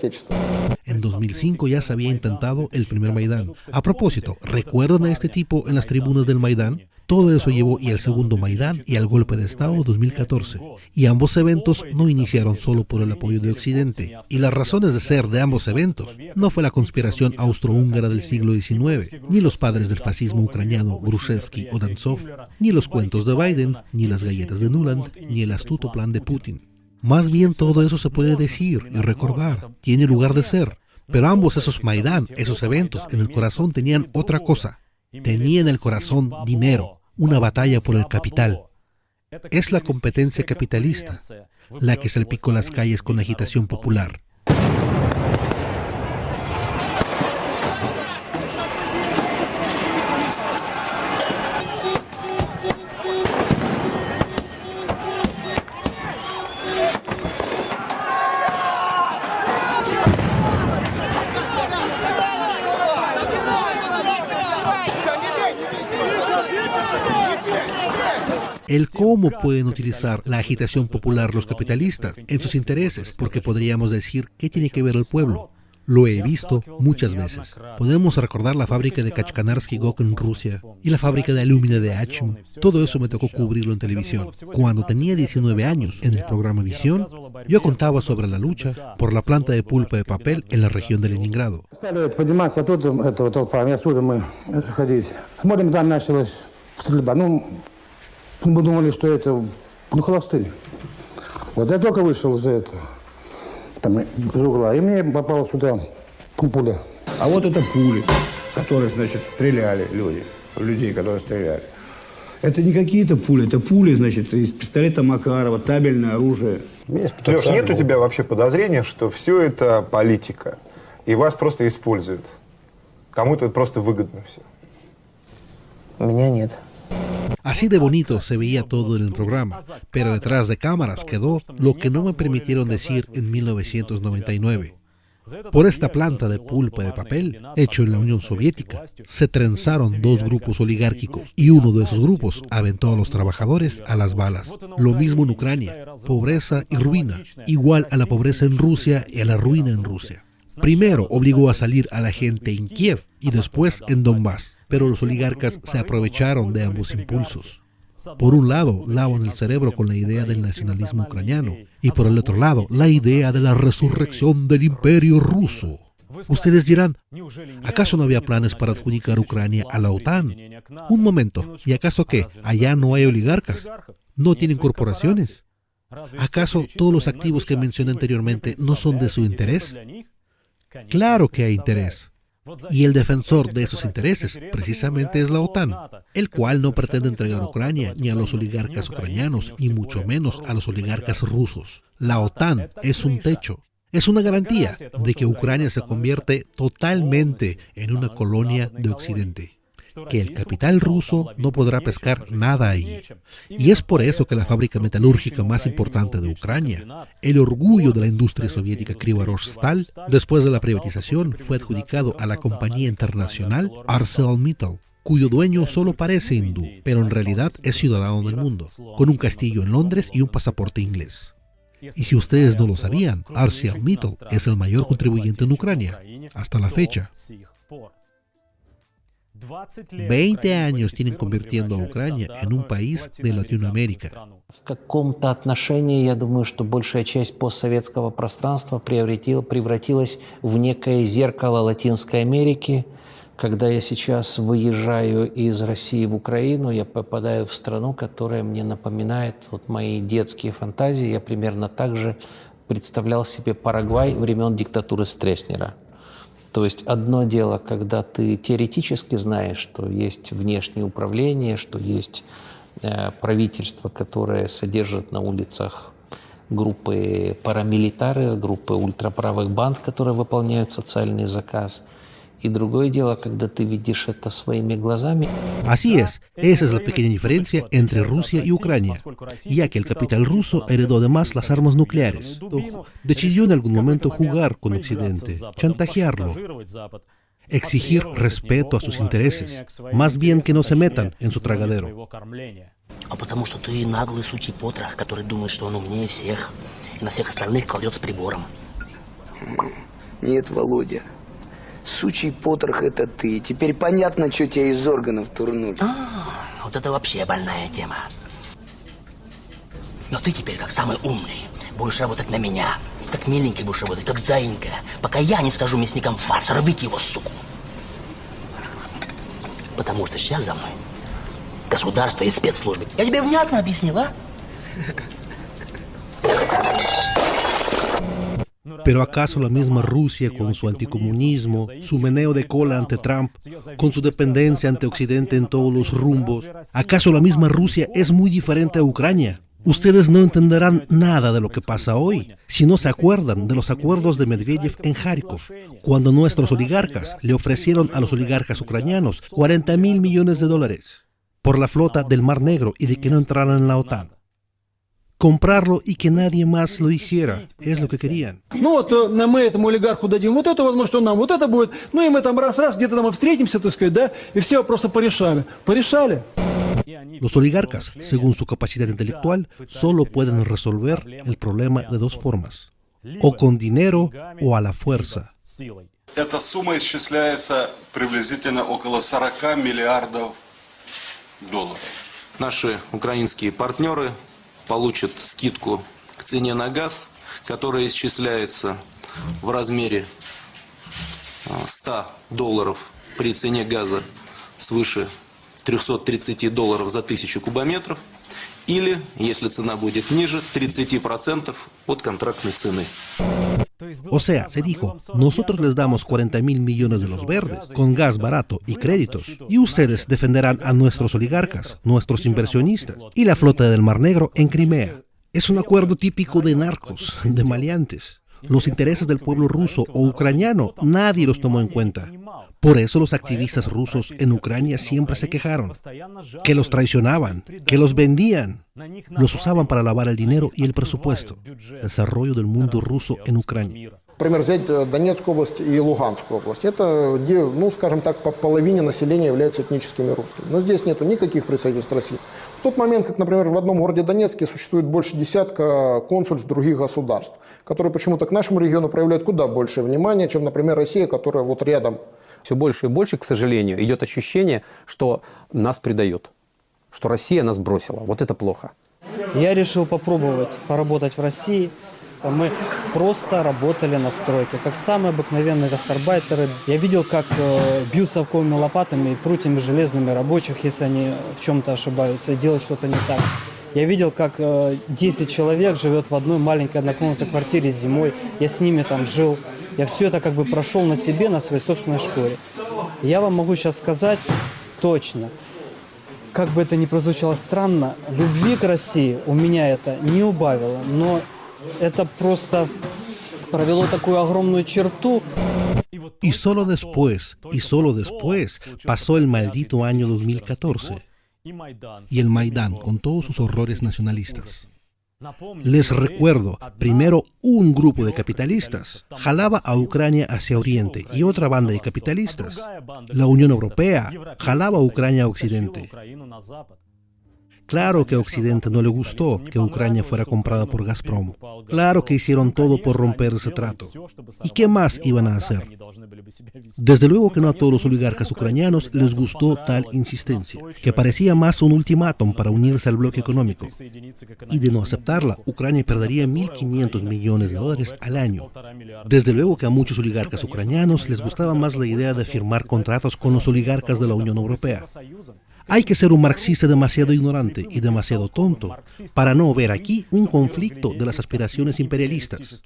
En 2005 ya se había intentado el primer Maidán. A propósito, ¿recuerdan a este tipo en las tribunas del Maidán? Todo eso llevó y al segundo Maidán y al golpe de Estado 2014. Y ambos eventos no iniciaron solo por el apoyo de Occidente. Y las razones de ser de ambos eventos no fue la conspiración austrohúngara del siglo XIX, ni los padres del fascismo ucraniano Grushevsky o Danzov, ni los cuentos de Biden, ni las galletas de Nuland, ni el astuto plan de Putin. Más bien todo eso se puede decir y recordar, tiene lugar de ser. Pero ambos esos Maidán, esos eventos, en el corazón tenían otra cosa. Tenía en el corazón dinero, una batalla por el capital. Es la competencia capitalista la que salpicó las calles con agitación popular. El cómo pueden utilizar la agitación popular los capitalistas en sus intereses, porque podríamos decir, ¿qué tiene que ver el pueblo? Lo he visto muchas veces. Podemos recordar la fábrica de Kachkanarsky Gok en Rusia y la fábrica de alumina de Achim. Todo eso me tocó cubrirlo en televisión. Cuando tenía 19 años, en el programa Visión, yo contaba sobre la lucha por la planta de pulpa de papel en la región de Leningrado. Мы думали, что это холостыри. Вот я только вышел из этого, там, из угла, и мне попала сюда пуля. А вот это пули, которые, значит, стреляли люди, людей, которые стреляли. Это не какие-то пули, это пули, значит, из пистолета Макарова, табельное оружие. Леш, нет у тебя вообще подозрения, что все это политика, и вас просто используют? Кому-то это просто выгодно все? У меня нет. Así de bonito se veía todo en el programa, pero detrás de cámaras quedó lo que no me permitieron decir en 1999. Por esta planta de pulpa de papel, hecho en la Unión Soviética, se trenzaron dos grupos oligárquicos y uno de esos grupos aventó a los trabajadores a las balas. Lo mismo en Ucrania, pobreza y ruina, igual a la pobreza en Rusia y a la ruina en Rusia. Primero obligó a salir a la gente en Kiev y después en Donbass, pero los oligarcas se aprovecharon de ambos impulsos. Por un lado, lavan el cerebro con la idea del nacionalismo ucraniano y por el otro lado, la idea de la resurrección del imperio ruso. Ustedes dirán, ¿acaso no había planes para adjudicar Ucrania a la OTAN? Un momento, ¿y acaso qué? ¿Allá no hay oligarcas? ¿No tienen corporaciones? ¿Acaso todos los activos que mencioné anteriormente no son de su interés? Claro que hay interés. Y el defensor de esos intereses precisamente es la OTAN, el cual no pretende entregar Ucrania ni a los oligarcas ucranianos, ni mucho menos a los oligarcas rusos. La OTAN es un techo, es una garantía de que Ucrania se convierte totalmente en una colonia de Occidente, que el capital ruso no podrá pescar nada ahí. Y es por eso que la fábrica metalúrgica más importante de Ucrania, el orgullo de la industria soviética Krivorazh-Stal, después de la privatización fue adjudicado a la compañía internacional ArcelorMittal, cuyo dueño solo parece hindú, pero en realidad es ciudadano del mundo, con un castillo en Londres y un pasaporte inglés. Y si ustedes no lo sabían, ArcelorMittal es el mayor contribuyente en Ucrania, hasta la fecha. 20 años tienen convirtiendo a Ucrania en un país de Latinoamérica. В каком-то отношении, я думаю, что большая часть постсоветского пространства превратилась в некое зеркало Латинской Америки. Когда я сейчас выезжаю из России в Украину, я попадаю в страну, которая мне напоминает вот мои детские фантазии. Я примерно так же представлял себе Парагвай времен диктатуры Стресснера. То есть одно дело, когда ты теоретически знаешь, что есть внешнее управление, что есть правительство, которое содержит на улицах группы парамилитары, группы ультраправых банд, которые выполняют социальный заказ. Y другое дело, когда ты видишь это своими глазами. Así es, esa es la pequeña diferencia entre Rusia y Ucrania, ya que el capital ruso heredó además las armas nucleares. Decidió en algún momento jugar con Occidente, chantajearlo, exigir respeto a sus intereses, más bien que no se metan en su tragadero. А потому что ты наглый сучий потрох, который думает, что он умнее всех, и на всех остальных кладет с прибором. Нет, Володя. Сучий потрох — это ты. Теперь понятно, что тебя из органов турнули. Вот это вообще больная тема. Но ты теперь, как самый умный, будешь работать на меня. Как миленький будешь работать, как заинька. Пока я не скажу мясникам фарш, рвите его, суку. Потому что сейчас за мной государство и спецслужбы. Я тебе внятно объяснил, а? ¿Pero acaso la misma Rusia, con su anticomunismo, su meneo de cola ante Trump, con su dependencia ante Occidente en todos los rumbos, acaso la misma Rusia es muy diferente a Ucrania? Ustedes no entenderán nada de lo que pasa hoy si no se acuerdan de los acuerdos de Medvedev en Kharkov, cuando nuestros oligarcas le ofrecieron a los oligarcas ucranianos $40.000 millones por la flota del Mar Negro y de que no entraran en la OTAN. Comprarlo y que nadie más lo hiciera, es lo que querían. Ну вот мы этому олигарху дадим вот это, возможно, что нам вот это будет, ну и мы там раз-раз, где-то там и встретимся, так сказать, да, и все вопросы порешали. Порешали. Los oligarcas, según su capacidad intelectual, solo pueden resolver el problema de dos formas, o con dinero o a la fuerza. Эта сумма исчисляется приблизительно около 40 миллиардов долларов. Наши украинские партнеры получат скидку к цене на газ, которая исчисляется в размере $100 при цене газа свыше $330 за 1000 кубометров, или, если цена будет ниже, 30% от контрактной цены. O sea, se dijo, nosotros les damos $40.000 millones de los verdes, con gas barato y créditos, y ustedes defenderán a nuestros oligarcas, nuestros inversionistas, y la flota del Mar Negro en Crimea. Es un acuerdo típico de narcos, de maleantes. Los intereses del pueblo ruso o ucraniano nadie los tomó en cuenta. Por eso los activistas rusos en Ucrania siempre se quejaron, que los traicionaban, que los vendían, los usaban para lavar el dinero y el presupuesto. Desarrollo del mundo ruso en Ucrania. Например, взять Донецкую область и Луганскую область. Это, ну, скажем так, по половине населения являются этническими русскими. Но здесь нету никаких представительств России. В тот момент, как, например, в одном городе Донецке существует больше десятка консульств других государств, которые почему-то к нашему региону проявляют куда больше внимания, чем, например, Россия, которая вот рядом. Все больше и больше, к сожалению, идет ощущение, что нас предают, что Россия нас бросила. Вот это плохо. Я решил попробовать поработать в России. Мы просто работали на стройке, как самые обыкновенные гастарбайтеры. Я видел, как бьют совковыми лопатами и прутьями железными рабочих, если они в чем-то ошибаются и делают что-то не так. Я видел, как 10 человек живет в одной маленькой однокомнатной квартире зимой. Я с ними там жил. Я все это как бы прошел на себе, на своей собственной шкуре. Я вам могу сейчас сказать точно, как бы это ни прозвучало странно, любви к России у меня это не убавило, но это просто провело такую огромную черту. Y solo después pasó el maldito año 2014 y el Maidán con todos sus horrores nacionalistas. Les recuerdo, primero un grupo de capitalistas jalaba a Ucrania hacia Oriente y otra banda de capitalistas, la Unión Europea, jalaba a Ucrania a Occidente. Claro que a Occidente no le gustó que Ucrania fuera comprada por Gazprom. Claro que hicieron todo por romper ese trato. ¿Y qué más iban a hacer? Desde luego que no a todos los oligarcas ucranianos les gustó tal insistencia, que parecía más un ultimátum para unirse al bloque económico. Y de no aceptarla, Ucrania perdería $1.500 millones al año. Desde luego que a muchos oligarcas ucranianos les gustaba más la idea de firmar contratos con los oligarcas de la Unión Europea. Hay que ser un marxista demasiado ignorante y demasiado tonto para no ver aquí un conflicto de las aspiraciones imperialistas.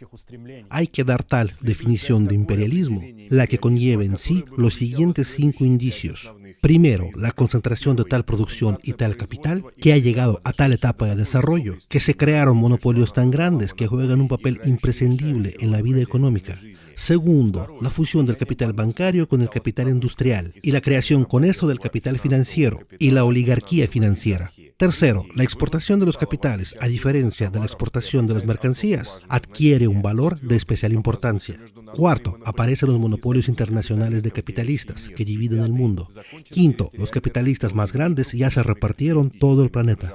Hay que dar tal definición de imperialismo, la que conlleve en sí los siguientes 5 indicios. Primero, la concentración de tal producción y tal capital que ha llegado a tal etapa de desarrollo que se crearon monopolios tan grandes que juegan un papel imprescindible en la vida económica. Segundo, la fusión del capital bancario con el capital industrial y la creación con eso del capital financiero y la oligarquía financiera. Tercero, la exportación de los capitales, a diferencia de la exportación de las mercancías, adquiere un valor de especial importancia. Cuarto, aparecen los monopolios internacionales de capitalistas que dividen el mundo. Quinto, los capitalistas más grandes ya se repartieron todo el planeta.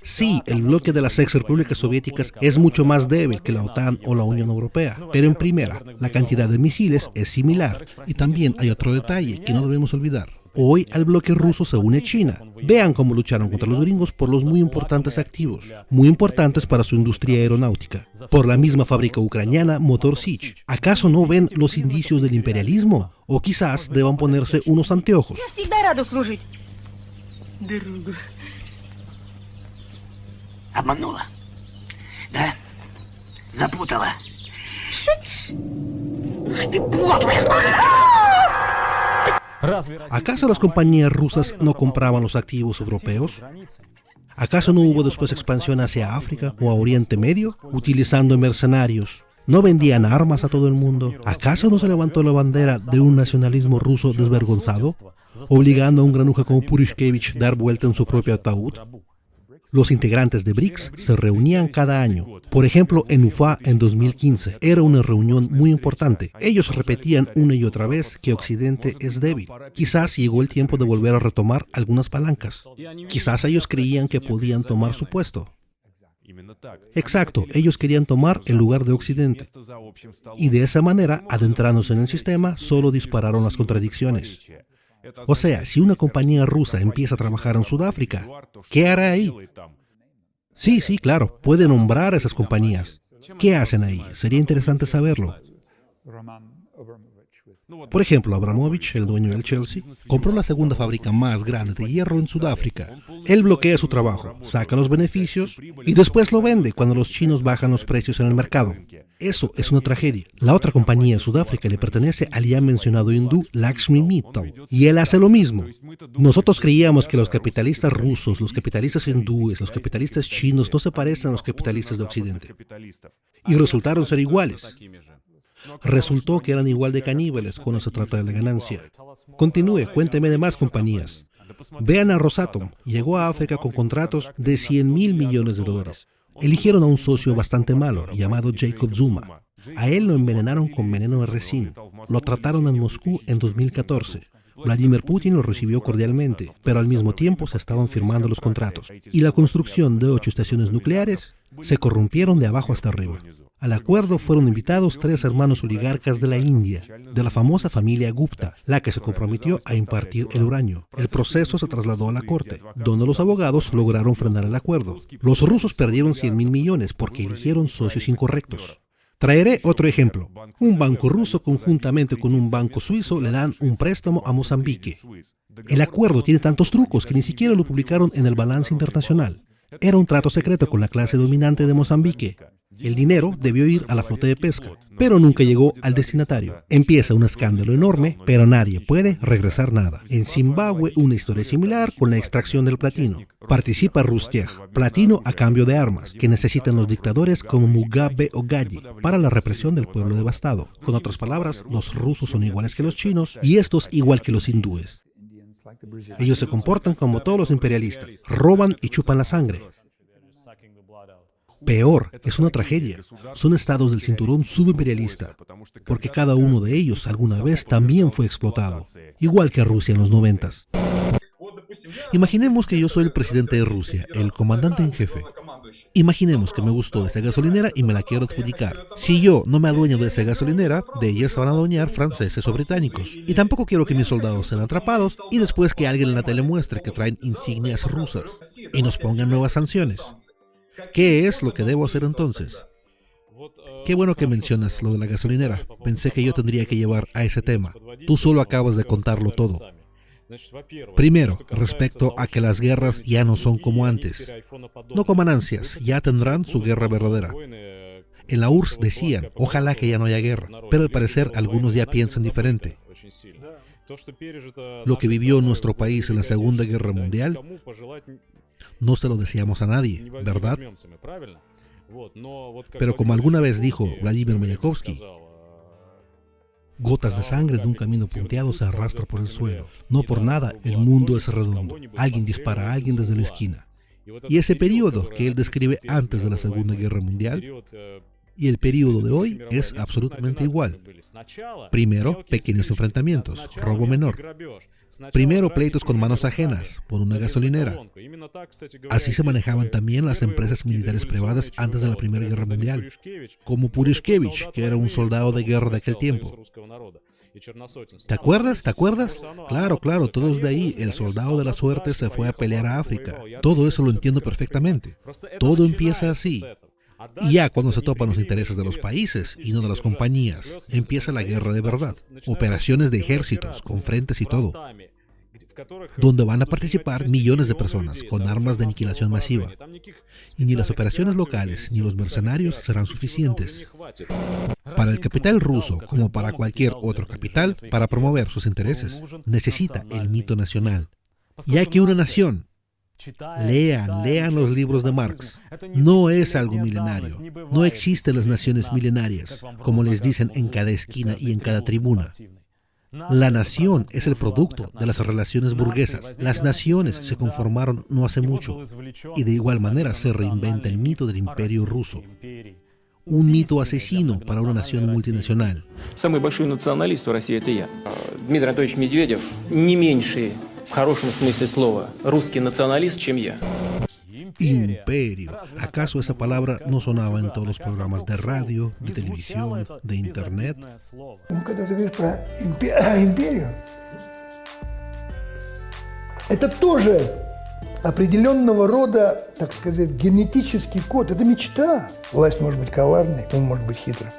Sí, el bloque de las ex-repúblicas soviéticas es mucho más débil que la OTAN o la Unión Europea, pero en primera, la cantidad de misiles es similar. Y también hay otro detalle que no debemos olvidar. Hoy al bloque ruso se une China. Vean cómo lucharon contra los gringos por los muy importantes activos, muy importantes para su industria aeronáutica. Por la misma fábrica ucraniana Motor Sich. ¿Acaso no ven los indicios del imperialismo? O quizás deban ponerse unos anteojos. Обманула. Да? Запутала. Ах ты подлая! ¿Acaso las compañías rusas no compraban los activos europeos? ¿Acaso no hubo después expansión hacia África o a Oriente Medio, utilizando mercenarios? ¿No vendían armas a todo el mundo? ¿Acaso no se levantó la bandera de un nacionalismo ruso desvergonzado, obligando a un granuja como Purishkevich a dar vuelta en su propio ataúd? Los integrantes de BRICS se reunían cada año. Por ejemplo, en Ufa en 2015 era una reunión muy importante. Ellos repetían una y otra vez que Occidente es débil. Quizás llegó el tiempo de volver a retomar algunas palancas. Quizás ellos creían que podían tomar su puesto. Exacto, ellos querían tomar el lugar de Occidente. Y de esa manera, adentrándose en el sistema, solo dispararon las contradicciones. O sea, si una compañía rusa empieza a trabajar en Sudáfrica, ¿qué hará ahí? Sí, claro, puede nombrar a esas compañías. ¿Qué hacen ahí? Sería interesante saberlo. Por ejemplo, Abramovich, el dueño del Chelsea, compró la segunda fábrica más grande de hierro en Sudáfrica. Él bloquea su trabajo, saca los beneficios y después lo vende cuando los chinos bajan los precios en el mercado. Eso es una tragedia. La otra compañía de Sudáfrica le pertenece al ya mencionado hindú Lakshmi Mittal, y él hace lo mismo. Nosotros creíamos que los capitalistas rusos, los capitalistas hindúes, los capitalistas chinos no se parecen a los capitalistas de Occidente. Y resultaron ser iguales. Resultó que eran igual de caníbales cuando se trata de la ganancia. Continúe, cuénteme de más compañías. Vean a Rosatom, llegó a África con contratos de $100.000 millones. Eligieron a un socio bastante malo, llamado Jacob Zuma. A él lo envenenaron con veneno de resina. Lo trataron en Moscú en 2014. Vladimir Putin lo recibió cordialmente, pero al mismo tiempo se estaban firmando los contratos. Y la construcción de 8 estaciones nucleares se corrompieron de abajo hasta arriba. Al acuerdo fueron invitados 3 hermanos oligarcas de la India, de la famosa familia Gupta, la que se comprometió a impartir el uranio. El proceso se trasladó a la corte, donde los abogados lograron frenar el acuerdo. Los rusos perdieron $100.000 millones porque eligieron socios incorrectos. Traeré otro ejemplo. Un banco ruso conjuntamente con un banco suizo le dan un préstamo a Mozambique. El acuerdo tiene tantos trucos que ni siquiera lo publicaron en el balance internacional. Era un trato secreto con la clase dominante de Mozambique. El dinero debió ir a la flota de pesca, pero nunca llegó al destinatario. Empieza un escándalo enorme, pero nadie puede regresar nada. En Zimbabue, una historia similar con la extracción del platino. Participa Rustej, platino a cambio de armas, que necesitan los dictadores como Mugabe o Gayi para la represión del pueblo devastado. Con otras palabras, los rusos son iguales que los chinos y estos igual que los hindúes. Ellos se comportan como todos los imperialistas, roban y chupan la sangre. Peor, es una tragedia. Son estados del cinturón subimperialista, porque cada uno de ellos alguna vez también fue explotado, igual que Rusia en los 90s. Imaginemos que yo soy el presidente de Rusia, el comandante en jefe. Imaginemos que me gustó esa gasolinera y me la quiero adjudicar. Si yo no me adueño de esa gasolinera, de ella se van a adueñar franceses o británicos. Y tampoco quiero que mis soldados sean atrapados y después que alguien en la tele muestre que traen insignias rusas y nos pongan nuevas sanciones. ¿Qué es lo que debo hacer entonces? Qué bueno que mencionas lo de la gasolinera. Pensé que yo tendría que llevar a ese tema. Tú solo acabas de contarlo todo. Primero, respecto a que las guerras ya no son como antes. No coman ansias, ya tendrán su guerra verdadera. En la URSS decían, ojalá que ya no haya guerra, pero al parecer algunos ya piensan diferente. Lo que vivió nuestro país en la Segunda Guerra Mundial, no se lo deseamos a nadie, ¿verdad? Pero como alguna vez dijo Vladimir Mayakovsky, gotas de sangre de un camino punteado se arrastran por el suelo. No por nada el mundo es redondo. Alguien dispara a alguien desde la esquina. Y ese periodo que él describe antes de la Segunda Guerra Mundial Y el periodo de hoy es absolutamente igual. Primero, pequeños enfrentamientos, robo menor. Primero, pleitos con manos ajenas por una gasolinera. Así se manejaban también las empresas militares privadas antes de la Primera Guerra Mundial, como Purishkevich, que era un soldado de guerra de aquel tiempo. ¿Te acuerdas? ¿Te acuerdas? Claro, claro, todos de ahí. El soldado de la suerte se fue a pelear a África. Todo eso lo entiendo perfectamente. Todo empieza así. Y ya cuando se topan los intereses de los países y no de las compañías, empieza la guerra de verdad. Operaciones de ejércitos, con frentes y todo, donde van a participar millones de personas con armas de aniquilación masiva. Y ni las operaciones locales ni los mercenarios serán suficientes. Para el capital ruso, como para cualquier otro capital, para promover sus intereses, necesita el mito nacional. Ya que una nación, lean los libros de Marx, no es algo milenario. No existen las naciones milenarias, como les dicen en cada esquina y en cada tribuna. La nación es el producto de las relaciones burguesas. Las naciones se conformaron no hace mucho, y de igual manera se reinventa el mito del imperio ruso. Un mito asesino para una nación multinacional. Самый большой националист в России — это я. Дмитрий Анатольевич Медведев не меньший, в хорошем смысле слова, русский националист, чем я. Imperio. ¿Acaso esa palabra no sonaba en todos los programas de radio, de televisión, de internet? Когда ты говоришь про империю, это тоже определенного рода, так сказать, генетический код. Это мечта. Власть может быть коварной, ум может быть хитрым.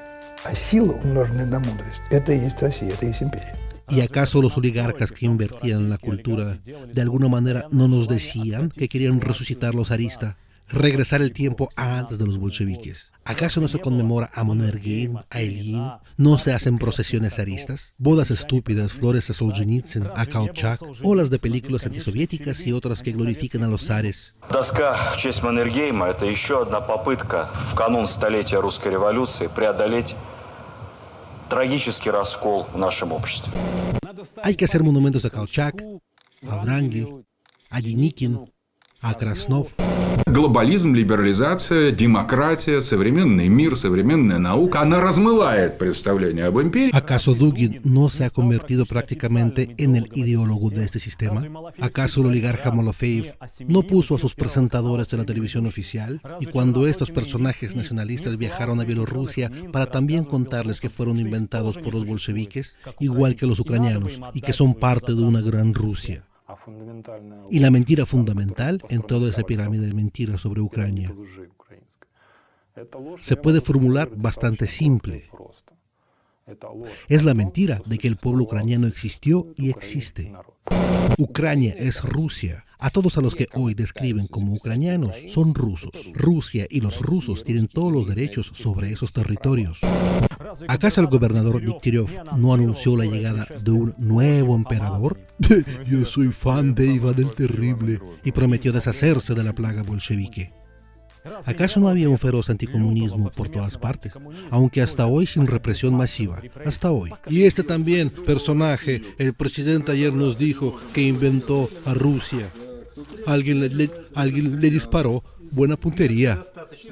А сила, умноженная на мудрость, это и есть Россия, это и есть империя. ¿Y acaso los oligarcas que invertían en la cultura de alguna manera no nos decían que querían resucitar los zaristas, regresar el tiempo antes de los bolcheviques? ¿Acaso no se conmemora a Mannerheim, a Ilyin? ¿No se hacen procesiones zaristas? Bodas estúpidas, flores a Solzhenitsyn, a Kolchak, olas de películas antisoviéticas y otras que glorifican a los zares. Доска в честь Маннергейма – это еще одна попытка в канун столетия русской революции преодолеть трагический раскол в нашем обществе. Hay que hacer monumentos a Kolchak, a Wrangel, a Деникин, a Krasnov. Глобализм, либерализация, демократия, современный мир, современная наука, она размывает представление об империи. ¿Acaso Dugin no se ha convertido prácticamente en el ideólogo de este sistema? ¿Acaso el oligarca Malofeev no puso a sus presentadores de la televisión oficial? Y cuando estos personajes nacionalistas viajaron a Bielorrusia para también contarles que fueron inventados por los bolcheviques, igual que los ucranianos, y que son parte de una gran Rusia. Y la mentira fundamental en toda esa pirámide de mentiras sobre Ucrania se puede formular bastante simple. Es la mentira de que el pueblo ucraniano existió y existe. Ucrania es Rusia. A todos a los que hoy describen como ucranianos son rusos. Rusia y los rusos tienen todos los derechos sobre esos territorios. ¿Acaso el gobernador Degtyaryov no anunció la llegada de un nuevo emperador? Yo soy fan de Iván el Terrible. Y prometió deshacerse de la plaga bolchevique. ¿Acaso no había un feroz anticomunismo por todas partes? Aunque hasta hoy sin represión masiva. Hasta hoy. Y este también, personaje, el presidente ayer nos dijo que inventó a Rusia. Alguien le disparó. Buena puntería.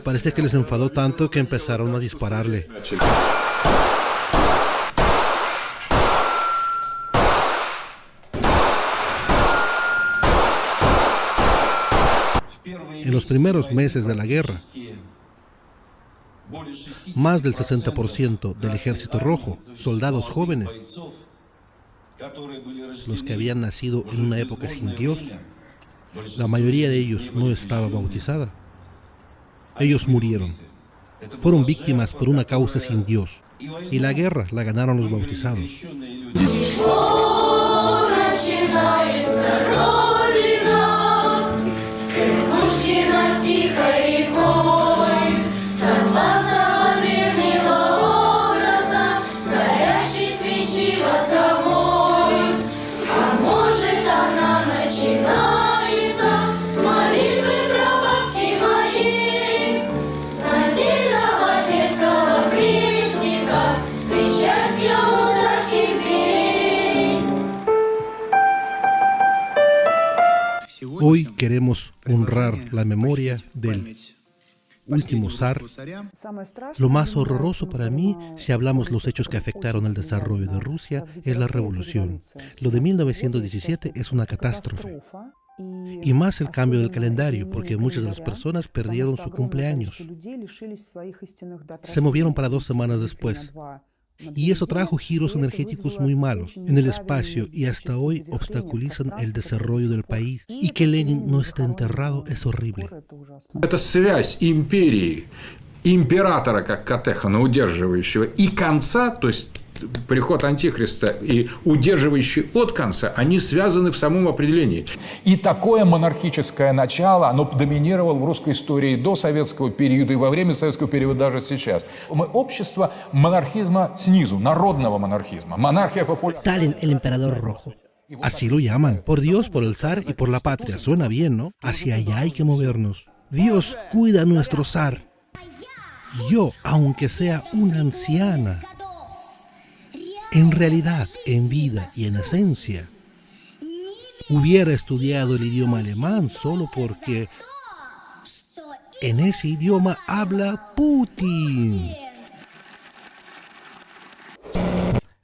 Parece que les enfadó tanto que empezaron a dispararle. En los primeros meses de la guerra, más del 60% del ejército rojo, soldados jóvenes, los que habían nacido en una época sin Dios, la mayoría de ellos no estaba bautizada. Ellos murieron. Fueron víctimas por una causa sin Dios. Y la guerra la ganaron los bautizados. Hoy queremos honrar la memoria del último zar. Lo más horroroso para mí, si hablamos los hechos que afectaron el desarrollo de Rusia, es la revolución. Lo de 1917 es una catástrofe. Y más el cambio del calendario, porque muchas de las personas perdieron su cumpleaños. Se movieron para 2 semanas después. Y eso trajo giros energéticos muy malos en el espacio y hasta hoy obstaculizan el desarrollo del país. Y que Lenin no esté enterrado es horrible. Это связь империи, императора как Катехана, удерживающего, и конца, то есть приход Антихриста и удерживающий от конца, они связаны в самом определении. И такое монархическое начало, оно доминировало в русской истории до советского периода и во время советского периода даже сейчас. Мы общество монархизма снизу, народного монархизма. Монархия популярна. Stalin, el emperador rojo. Así lo llaman. Por Dios, por el zar y por la patria. Suena bien, ¿no? Hacia allá hay que movernos. Dios cuida a nuestro zar. Yo, aunque sea una anciana, en realidad, en vida y en esencia, hubiera estudiado el idioma alemán solo porque en ese idioma habla Putin.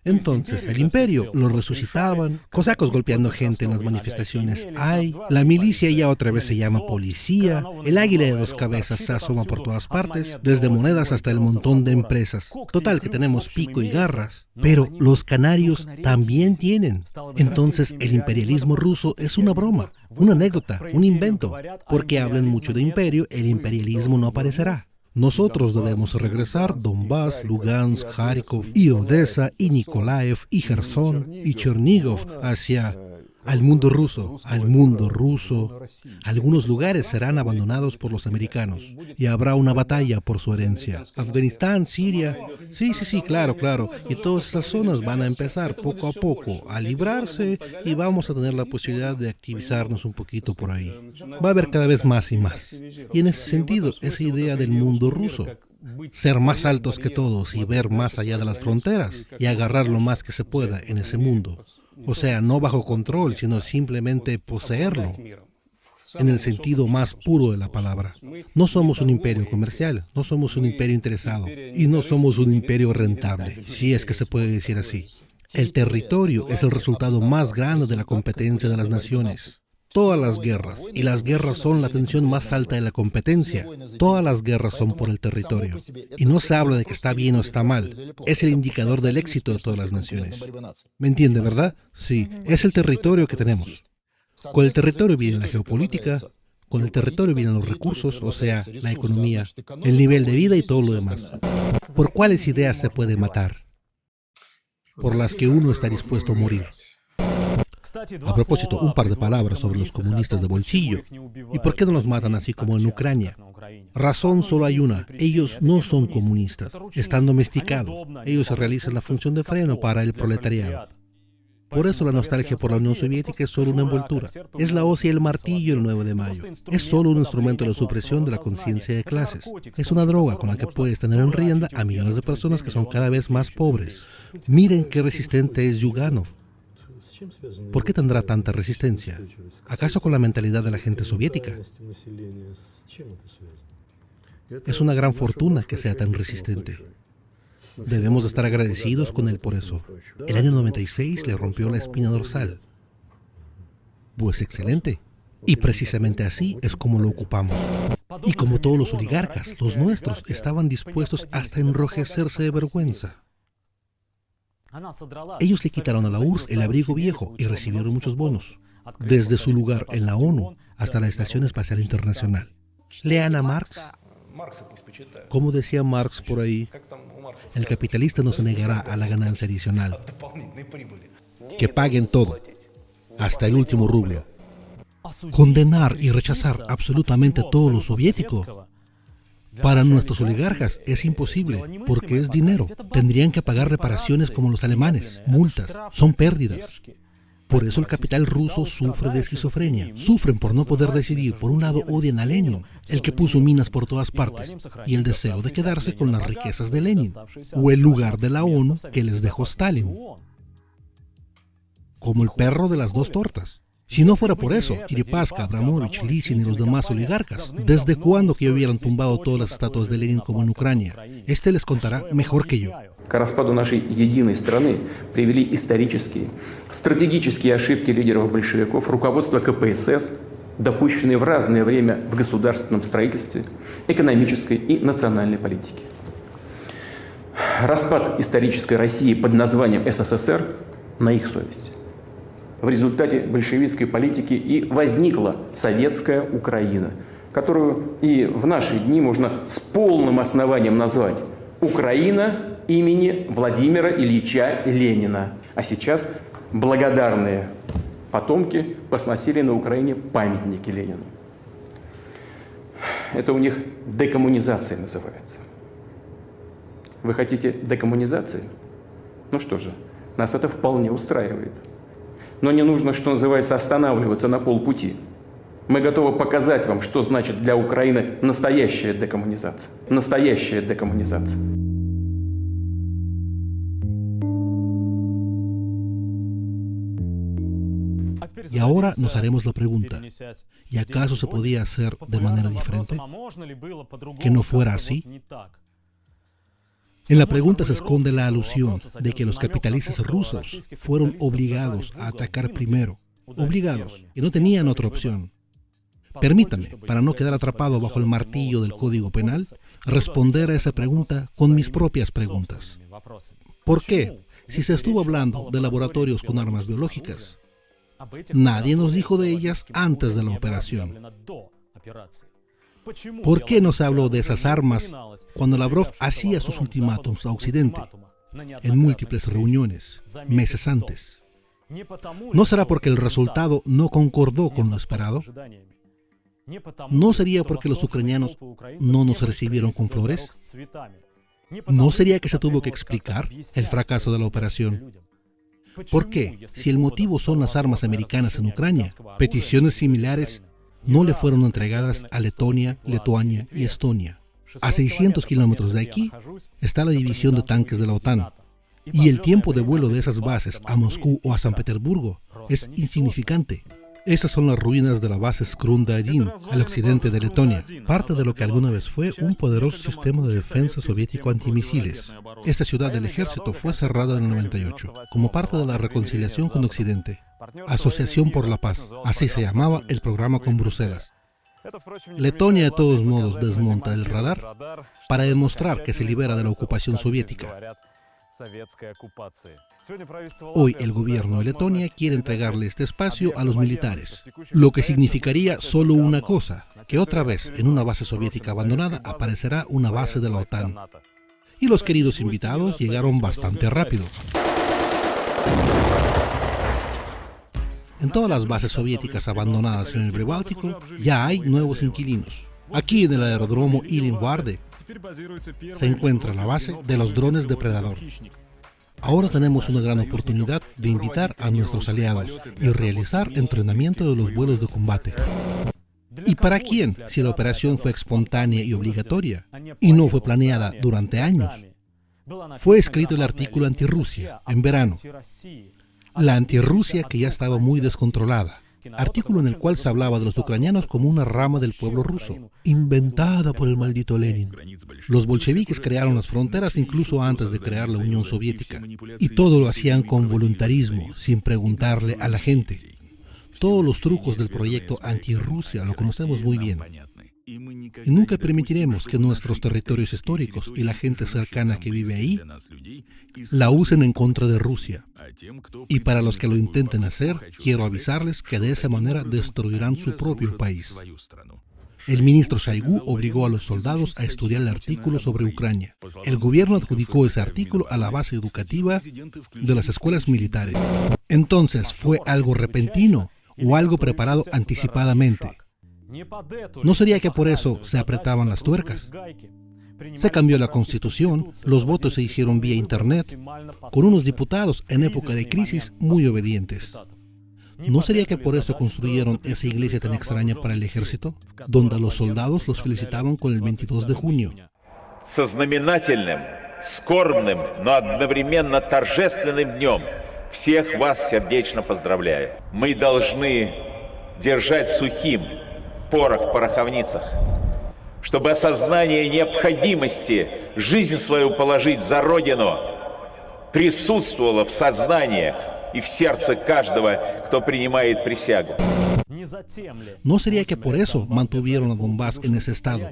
Entonces, el imperio lo resucitaban, cosacos golpeando gente en las manifestaciones hay, la milicia ya otra vez se llama policía, el águila de 2 cabezas se asoma por todas partes, desde monedas hasta el montón de empresas. Total que tenemos pico y garras, pero los canarios también tienen. Entonces, el imperialismo ruso es una broma, una anécdota, un invento, porque hablan mucho de imperio, el imperialismo no aparecerá. Nosotros debemos regresar Donbass, Lugansk, Kharkov y Odessa y Nikolaev y Jersón y Chernigov hacia al mundo ruso, al mundo ruso. Algunos lugares serán abandonados por los americanos y habrá una batalla por su herencia. Afganistán, Siria, sí, claro. Y todas esas zonas van a empezar poco a poco a librarse y vamos a tener la posibilidad de activizarnos un poquito por ahí. Va a haber cada vez más y más. Y en ese sentido, esa idea del mundo ruso, ser más altos que todos y ver más allá de las fronteras y agarrar lo más que se pueda en ese mundo. O sea, no bajo control, sino simplemente poseerlo, en el sentido más puro de la palabra. No somos un imperio comercial, no somos un imperio interesado, y no somos un imperio rentable, si es que se puede decir así. El territorio es el resultado más grande de la competencia de las naciones. Todas las guerras, y las guerras son la tensión más alta de la competencia, todas las guerras son por el territorio. Y no se habla de que está bien o está mal, es el indicador del éxito de todas las naciones. ¿Me entiende, verdad? Sí, es el territorio que tenemos. Con el territorio viene la geopolítica, con el territorio vienen los recursos, o sea, la economía, el nivel de vida y todo lo demás. ¿Por cuáles ideas se puede matar? Por las que uno está dispuesto a morir. A propósito, un par de palabras sobre los comunistas de bolsillo. ¿Y por qué no los matan así como en Ucrania? Razón solo hay una. Ellos no son comunistas. Están domesticados. Ellos realizan la función de freno para el proletariado. Por eso la nostalgia por la Unión Soviética es solo una envoltura. Es la hoz y el martillo el 9 de mayo. Es solo un instrumento de la supresión de la conciencia de clases. Es una droga con la que puedes tener en rienda a millones de personas que son cada vez más pobres. Miren qué resistente es Yuganov. ¿Por qué tendrá tanta resistencia? ¿Acaso con la mentalidad de la gente soviética? Es una gran fortuna que sea tan resistente. Debemos estar agradecidos con él por eso. El año 96 le rompió la espina dorsal. Pues excelente. Y precisamente así es como lo ocupamos. Y como todos los oligarcas, los nuestros estaban dispuestos hasta enrojecerse de vergüenza. Ellos le quitaron a la URSS el abrigo viejo y recibieron muchos bonos, desde su lugar en la ONU hasta la Estación Espacial Internacional. Lean a Marx. Como decía Marx por ahí, el capitalista no se negará a la ganancia adicional. Que paguen todo, hasta el último rublo. Condenar y rechazar absolutamente todo lo soviético para nuestros oligarcas es imposible, porque es dinero. Tendrían que pagar reparaciones como los alemanes, multas, son pérdidas. Por eso el capital ruso sufre de esquizofrenia. Sufren por no poder decidir. Por un lado odian a Lenin, el que puso minas por todas partes, y el deseo de quedarse con las riquezas de Lenin, o el lugar de la ONU que les dejó Stalin. Como el perro de las 2 tortas. Si no fuera por eso, Deripaska, Abramovich, Lisin y los demás oligarcas, ¿desde cuándo que hubieran tumbado todas las estatuas de Lenin como en Ucrania? Este les contará mejor que yo. К распаду нашей единой страны привели исторические, стратегические ошибки лидеров большевиков, руководства КПСС, допущенные в разное время в государственном строительстве, экономической и национальной политике. Распад исторической России под названием СССР на их совести. В результате большевистской политики и возникла советская Украина, которую и в наши дни можно с полным основанием назвать Украина имени Владимира Ильича Ленина. А сейчас благодарные потомки посносили на Украине памятники Ленину. Это у них декоммунизация называется. Вы хотите декоммунизации? Ну что же, нас это вполне устраивает. Но не нужно, что называется, останавливаться на полпути. Мы готовы показать вам, что значит для Украины настоящая декоммунизация. Настоящая декоммунизация. Y ahora nos haremos la pregunta, ¿y acaso se podía hacer de manera diferente? ¿Que no fuera así? En la pregunta se esconde la alusión de que los capitalistas rusos fueron obligados a atacar primero, obligados, y no tenían otra opción. Permítame, para no quedar atrapado bajo el martillo del Código Penal, responder a esa pregunta con mis propias preguntas. ¿Por qué, si se estuvo hablando de laboratorios con armas biológicas, nadie nos dijo de ellas antes de la operación? ¿Por qué no se habló de esas armas cuando Lavrov hacía sus ultimátums a Occidente, en múltiples reuniones, meses antes? ¿No será porque el resultado no concordó con lo esperado? ¿No sería porque los ucranianos no nos recibieron con flores? ¿No sería que se tuvo que explicar el fracaso de la operación? ¿Por qué, si el motivo son las armas americanas en Ucrania, peticiones similares no le fueron entregadas a Letonia, Lituania y Estonia? A 600 kilómetros de aquí está la división de tanques de la OTAN, y el tiempo de vuelo de esas bases a Moscú o a San Petersburgo es insignificante. Esas son las ruinas de la base Skrunda-1, al occidente de Letonia, parte de lo que alguna vez fue un poderoso sistema de defensa soviético antimisiles. Esta ciudad del ejército fue cerrada en el 98, como parte de la reconciliación con Occidente. Asociación por la Paz, así se llamaba el programa con Bruselas. Letonia de todos modos desmonta el radar para demostrar que se libera de la ocupación soviética. Hoy el gobierno de Letonia quiere entregarle este espacio a los militares, lo que significaría solo una cosa, que otra vez en una base soviética abandonada aparecerá una base de la OTAN. Y los queridos invitados llegaron bastante rápido. En todas las bases soviéticas abandonadas en el Pribáltico ya hay nuevos inquilinos. Aquí en el aeródromo Ilin-Varde se encuentra la base de los drones depredador. Ahora tenemos una gran oportunidad de invitar a nuestros aliados y realizar entrenamiento de los vuelos de combate. ¿Y para quién, si la operación fue espontánea y obligatoria y no fue planeada durante años? Fue escrito el artículo antirrusia en verano. La antirrusia que ya estaba muy descontrolada. Artículo en el cual se hablaba de los ucranianos como una rama del pueblo ruso, inventada por el maldito Lenin. Los bolcheviques crearon las fronteras incluso antes de crear la Unión Soviética. Y todo lo hacían con voluntarismo, sin preguntarle a la gente. Todos los trucos del proyecto antirrusia lo conocemos muy bien. Y nunca permitiremos que nuestros territorios históricos y la gente cercana que vive ahí la usen en contra de Rusia. Y para los que lo intenten hacer, quiero avisarles que de esa manera destruirán su propio país. El ministro Shoigu obligó a los soldados a estudiar el artículo sobre Ucrania. El gobierno adjudicó ese artículo a la base educativa de las escuelas militares. Entonces, ¿fue algo repentino o algo preparado anticipadamente? ¿No sería que por eso se apretaban las tuercas? Se cambió la constitución, los votos se hicieron vía internet, con unos diputados en época de crisis muy obedientes. ¿No sería que por eso construyeron esa iglesia tan extraña para el ejército, donde a los soldados los felicitaban con el 22 de junio? Со знаменательным, скорбным, но одновременно торжественным днем Всех вас сердечно поздравляю. Мы должны держать сухим порох в пороховницах, чтобы осознание необходимости жизнь свою положить за Родину присутствовало в сознаниях y в сердце каждого, кто принимает присягу. ¿No sería que por eso mantuvieron a Donbass en ese estado?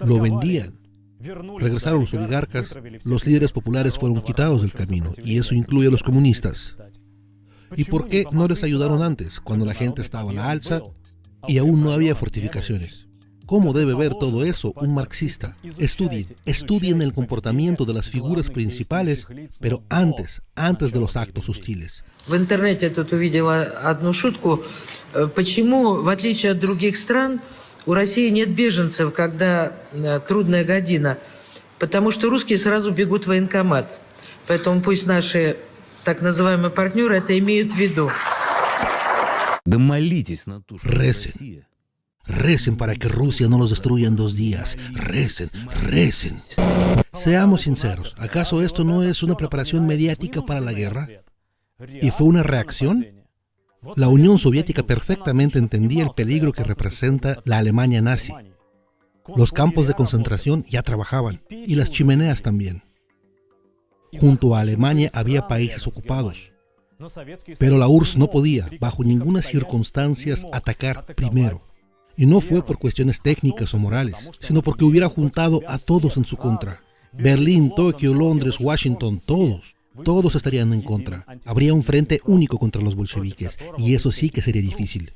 Lo vendían. Regresaron los oligarcas, los líderes populares fueron quitados del camino, y eso incluye a los comunistas. ¿Y por qué no les ayudaron antes, cuando la gente estaba a la alza y aún no había fortificaciones? ¿Cómo debe ver todo eso un marxista? Estudien el comportamiento de las figuras principales, pero antes de los actos hostiles. В интернете тут увидела одну шутку. Почему, в отличие от других стран, у России нет беженцев, когда трудная година? Потому что русские сразу бегут в военкомат. Поэтому пусть наши так называемые партнеры это имеют в виду. Да молитесь на то, что Россия. Recen para que Rusia no los destruya en 2 días. Recen. Seamos sinceros, ¿acaso esto no es una preparación mediática para la guerra? ¿Y fue una reacción? La Unión Soviética perfectamente entendía el peligro que representa la Alemania nazi. Los campos de concentración ya trabajaban, y las chimeneas también. Junto a Alemania había países ocupados. Pero la URSS no podía, bajo ninguna circunstancia, atacar primero. Y no fue por cuestiones técnicas o morales, sino porque hubiera juntado a todos en su contra. Berlín, Tokio, Londres, Washington, todos estarían en contra. Habría un frente único contra los bolcheviques, y eso sí que sería difícil.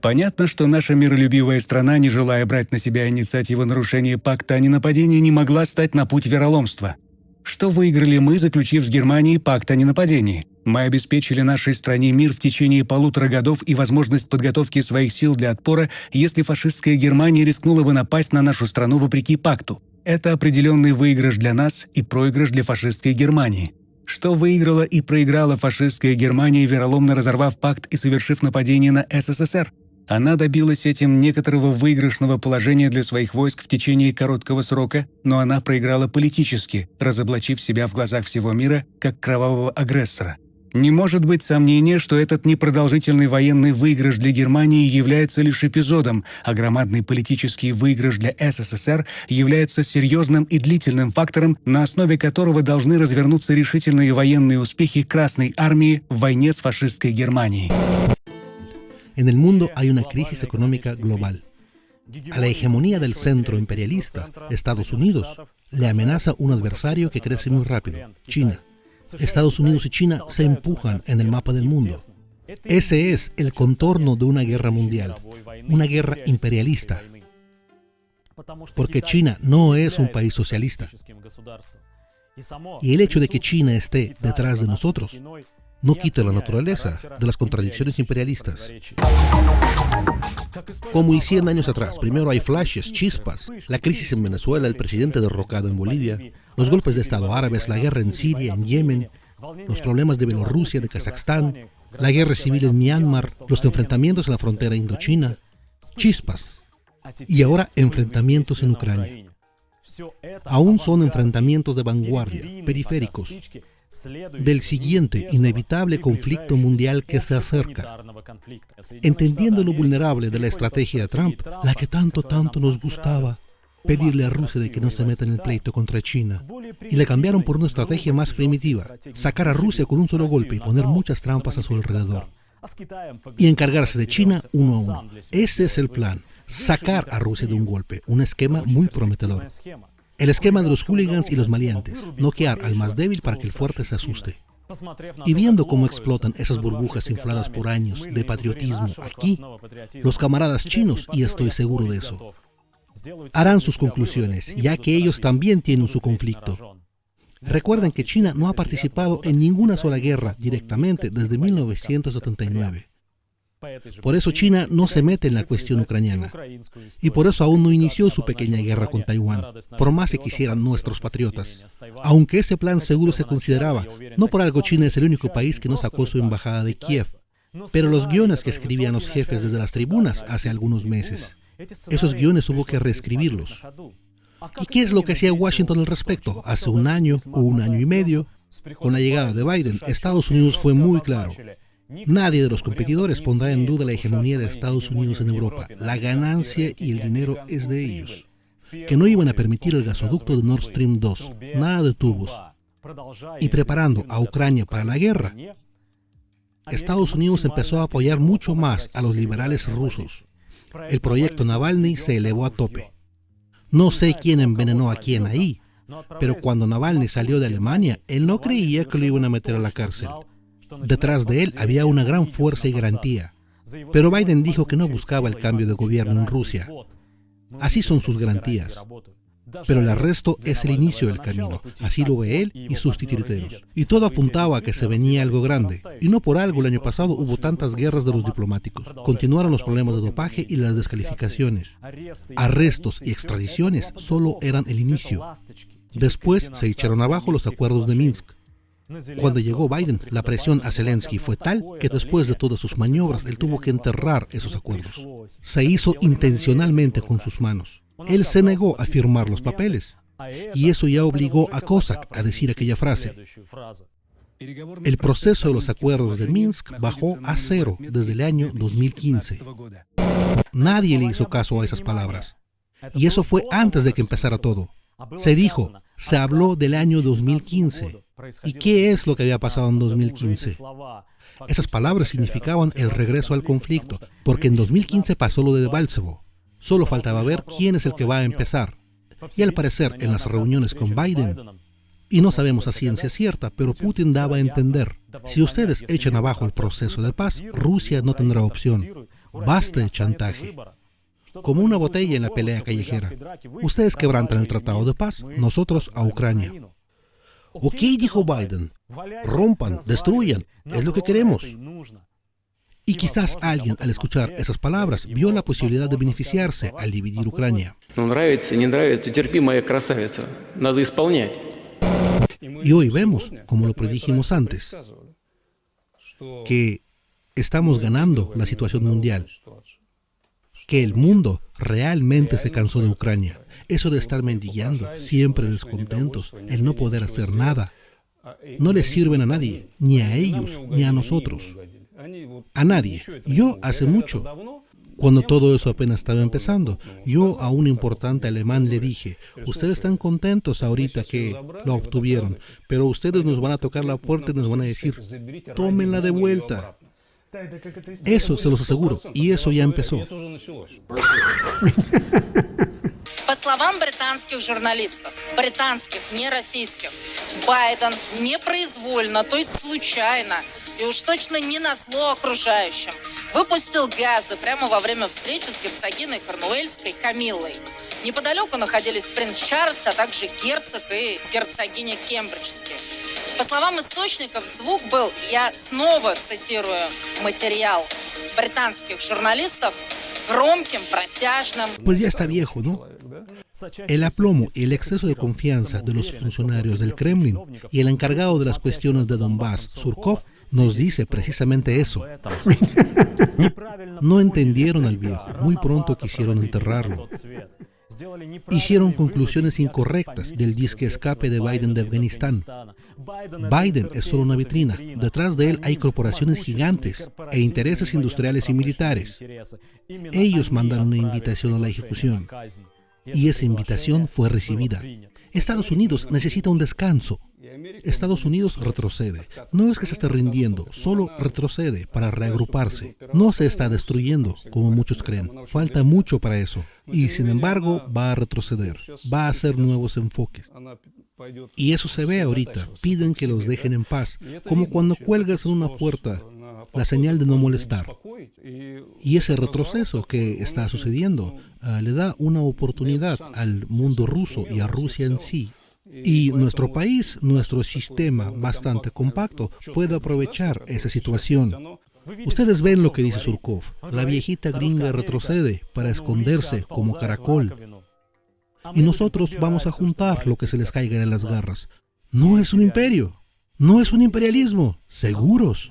Понятно, что наша миролюбивая страна, не желая брать на себя инициативу нарушения пакта о ненападении, не могла стать на путь вероломства. Что выиграли мы, заключив с Германией пакт о ненападении? Мы обеспечили нашей стране мир в течение 1,5 годов и возможность подготовки своих сил для отпора, если фашистская Германия рискнула бы напасть на нашу страну вопреки пакту. Это определенный выигрыш для нас и проигрыш для фашистской Германии. Что выиграла и проиграла фашистская Германия, вероломно разорвав пакт и совершив нападение на СССР? Она добилась этим некоторого выигрышного положения для своих войск в течение короткого срока, но она проиграла политически, разоблачив себя в глазах всего мира как кровавого агрессора. Не может быть сомнения, что этот непродолжительный военный выигрыш для Германии является лишь эпизодом, а громадный политический выигрыш для СССР является серьезным и длительным фактором, на основе которого должны развернуться решительные военные успехи Красной Армии в войне с фашистской Германией. En el mundo hay una crisis económica global. A la hegemonía del centro imperialista, Estados Unidos, le amenaza un adversario que crece muy rápido, China. Estados Unidos y China se empujan en el mapa del mundo. Ese es el contorno de una guerra mundial, una guerra imperialista. Porque China no es un país socialista. Y el hecho de que China esté detrás de nosotros no quita la naturaleza de las contradicciones imperialistas. Como y 100 años atrás, primero hay flashes, chispas, la crisis en Venezuela, el presidente derrocado en Bolivia, los golpes de Estado árabes, la guerra en Siria, en Yemen, los problemas de Bielorrusia, de Kazajstán, la guerra civil en Myanmar, los enfrentamientos en la frontera indochina, chispas. Y ahora enfrentamientos en Ucrania. Aún son enfrentamientos de vanguardia, periféricos, del siguiente inevitable conflicto mundial que se acerca. Entendiendo lo vulnerable de la estrategia de Trump, la que tanto nos gustaba, pedirle a Rusia de que no se meta en el pleito contra China, y le cambiaron por una estrategia más primitiva, sacar a Rusia con un solo golpe y poner muchas trampas a su alrededor, y encargarse de China uno a uno. Ese es el plan, sacar a Rusia de un golpe, un esquema muy prometedor. El esquema de los hooligans y los maleantes, noquear al más débil para que el fuerte se asuste. Y viendo cómo explotan esas burbujas infladas por años de patriotismo aquí, los camaradas chinos, y estoy seguro de eso, harán sus conclusiones, ya que ellos también tienen su conflicto. Recuerden que China no ha participado en ninguna sola guerra directamente desde 1979. Por eso China no se mete en la cuestión ucraniana. Y por eso aún no inició su pequeña guerra con Taiwán, por más que quisieran nuestros patriotas. Aunque ese plan seguro se consideraba, no por algo China es el único país que no sacó su embajada de Kiev. Pero los guiones que escribían los jefes desde las tribunas hace algunos meses, esos guiones hubo que reescribirlos. ¿Y qué es lo que hacía Washington al respecto? Hace un año o un año y medio, Con la llegada de Biden, Estados Unidos fue muy claro. Nadie de los competidores pondrá en duda la hegemonía de Estados Unidos en Europa. La ganancia y el dinero es de ellos. Que no iban a permitir el gasoducto de Nord Stream 2, nada de tubos. Y preparando a Ucrania para la guerra, Estados Unidos empezó a apoyar mucho más a los liberales rusos. El proyecto Navalny se elevó a tope. No sé quién envenenó a quién ahí, pero cuando Navalny salió de Alemania, él no creía que lo iban a meter a la cárcel. Detrás de él había una gran fuerza y garantía. Pero Biden dijo que no buscaba el cambio de gobierno en Rusia. Así son sus garantías. Pero el arresto es el inicio del camino. Así lo ve él y sus titiriteros. Y todo apuntaba a que se venía algo grande. Y no por algo el año pasado hubo tantas guerras de los diplomáticos. Continuaron los problemas de dopaje y las descalificaciones. Arrestos y extradiciones solo eran el inicio. Después se echaron abajo los acuerdos de Minsk. Cuando llegó Biden, la presión a Zelensky fue tal que después de todas sus maniobras, él tuvo que enterrar esos acuerdos. Se hizo intencionalmente con sus manos. Él se negó a firmar los papeles. Y eso ya obligó a Cossack a decir aquella frase. El proceso de los acuerdos de Minsk bajó a cero desde el año 2015. Nadie le hizo caso a esas palabras. Y eso fue antes de que empezara todo. Se dijo, se habló del año 2015. ¿Y qué es lo que había pasado en 2015? Esas palabras significaban el regreso al conflicto, porque en 2015 pasó lo de Debaltsevo. Solo faltaba ver quién es el que va a empezar. Y al parecer, en las reuniones con Biden, y no sabemos a ciencia cierta, pero Putin daba a entender, si ustedes echan abajo el proceso de paz, Rusia no tendrá opción. Basta de chantaje. Como una botella en la pelea callejera. Ustedes quebrantan el tratado de paz, nosotros a Ucrania. Ok, dijo Biden, rompan, destruyan, es lo que queremos. Y quizás alguien, al escuchar esas palabras, vio la posibilidad de beneficiarse al dividir Ucrania. Y hoy vemos, como lo predijimos antes, que estamos ganando la situación mundial. Que el mundo realmente se cansó de Ucrania. Eso de estar mendigando, siempre descontentos, el no poder hacer nada, no les sirven a nadie, ni a ellos, ni a nosotros. A nadie. Yo hace mucho, cuando todo eso apenas estaba empezando, yo a un importante alemán le dije, ustedes están contentos ahorita que lo obtuvieron, pero ustedes nos van a tocar la puerta y nos van a decir, tómenla de vuelta. Eso se los aseguro, y eso ya empezó. По словам британских журналистов, британских, не российских, Байден непроизвольно, то есть случайно, и уж точно не назло окружающим, выпустил газы прямо во время встречи с герцогиней Корнуэльской Камиллой. Неподалеку находились принц Чарльз, а также герцог и герцогиня Кембриджские. По словам источников, звук был, я снова цитирую материал британских журналистов, громким, протяжным. Pues ya está viejo, ¿no? El aplomo y el exceso de confianza de los funcionarios del Kremlin y el encargado de las cuestiones de Donbass, Surkov, nos dice precisamente eso. No entendieron al viejo, muy pronto quisieron enterrarlo. Hicieron conclusiones incorrectas del disque escape de Biden de Afganistán. Biden es solo una vitrina. Detrás de él hay corporaciones gigantes e intereses industriales y militares. Ellos mandaron una invitación a la ejecución. Y esa invitación fue recibida. Estados Unidos necesita un descanso. Estados Unidos retrocede. No es que se esté rindiendo, solo retrocede para reagruparse. No se está destruyendo, como muchos creen. Falta mucho para eso. Y sin embargo, va a retroceder. Va a hacer nuevos enfoques. Y eso se ve ahorita. Piden que los dejen en paz. Como cuando cuelgas en una puerta la señal de no molestar. Y ese retroceso que está sucediendo le da una oportunidad al mundo ruso y a Rusia en sí. Y nuestro país, nuestro sistema bastante compacto, puede aprovechar esa situación. Ustedes ven lo que dice Surkov. La viejita gringa retrocede para esconderse como caracol. Y nosotros vamos a juntar lo que se les caiga en las garras. No es un imperio. No es un imperialismo. Seguros.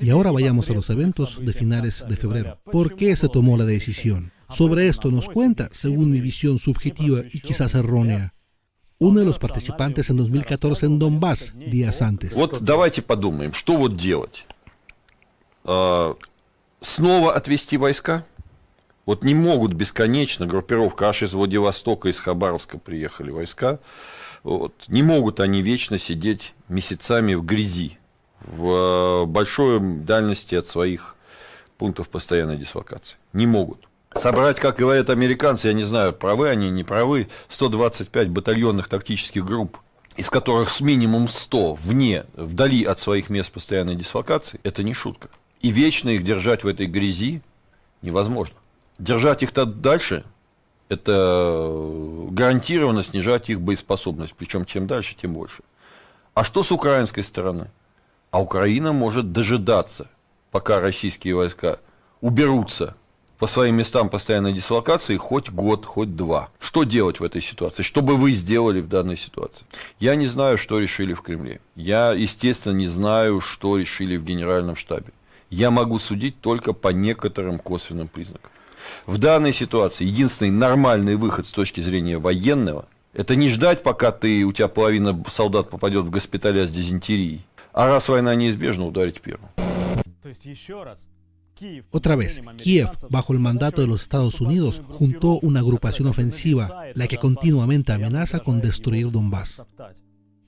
Y ahora vayamos a los eventos de finales de febrero. ¿Por qué se tomó la decisión? Sobre esto nos cuenta, según mi visión subjetiva y quizás errónea, uno de los participantes en 2014 en Donbass, días antes. Вот давайте подумаем, что вот делать? Снова отвести войска? Вот не могут бесконечно, группировка аж из Владивостока, из Хабаровска приехали войска, вот, не могут они вечно сидеть месяцами в грязи, в большой дальности от своих пунктов постоянной дислокации. Не могут. Собрать, как говорят американцы, я не знаю, правы они, не правы, 125 батальонных тактических групп, из которых с минимум 100 вдали от своих мест постоянной дислокации, это не шутка. И вечно их держать в этой грязи невозможно. Держать их дальше, это гарантированно снижать их боеспособность, причем чем дальше, тем больше. А что с украинской стороны? А Украина может дожидаться, пока российские войска уберутся по своим местам постоянной дислокации хоть год, хоть два. Что делать в этой ситуации? Что бы вы сделали в данной ситуации? Я не знаю, что решили в Кремле. Я, естественно, не знаю, что решили в Генеральном штабе. Я могу судить только по некоторым косвенным признакам. В данной ситуации единственный нормальный выход с точки зрения военного – это не ждать, пока у тебя половина солдат попадет в госпиталя с дизентерией, а раз война неизбежна, ударить первым. То есть еще раз. Otra vez, Kiev, bajo el mandato de los Estados Unidos, juntó una agrupación ofensiva, la que continuamente amenaza con destruir Donbass.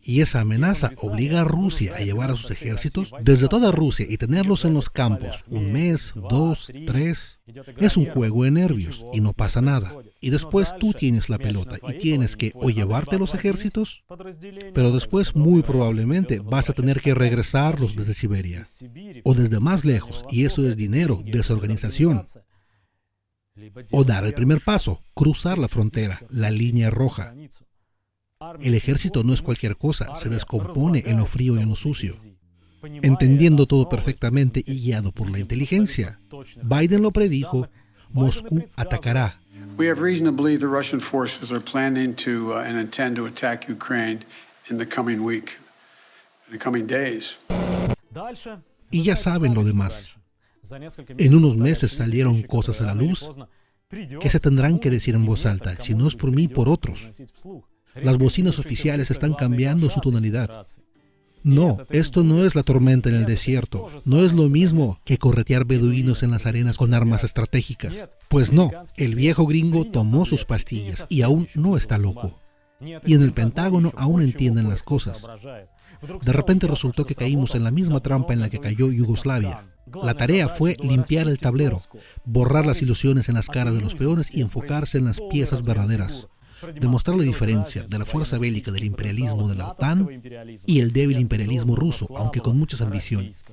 Y esa amenaza obliga a Rusia a llevar a sus ejércitos desde toda Rusia y tenerlos en los campos un mes, 2, 3. Es un juego de nervios y no pasa nada. Y después tú tienes la pelota y tienes que o llevarte los ejércitos, pero después muy probablemente vas a tener que regresarlos desde Siberia o desde más lejos, y eso es dinero, desorganización. O dar el primer paso, cruzar la frontera, la línea roja. El ejército no es cualquier cosa, se descompone en lo frío y en lo sucio. Entendiendo todo perfectamente y guiado por la inteligencia, Biden lo predijo, Moscú atacará. We have reason to believe the Russian forces are planning to and intend to attack Ukraine in the coming week, in the coming days. Y ya saben lo demás. En unos meses salieron cosas a la luz que se tendrán que decir en voz alta, si no es por mí, por otros. Las bocinas oficiales están cambiando su tonalidad. No, esto no es la tormenta en el desierto. No es lo mismo que corretear beduinos en las arenas con armas estratégicas. Pues no, el viejo gringo tomó sus pastillas y aún no está loco. Y en el Pentágono aún entienden las cosas. De repente resultó que caímos en la misma trampa en la que cayó Yugoslavia. La tarea fue limpiar el tablero, borrar las ilusiones en las caras de los peones y enfocarse en las piezas verdaderas. Demostrar la diferencia de la fuerza bélica del imperialismo de la OTAN y el débil imperialismo ruso, aunque con muchas ambiciones,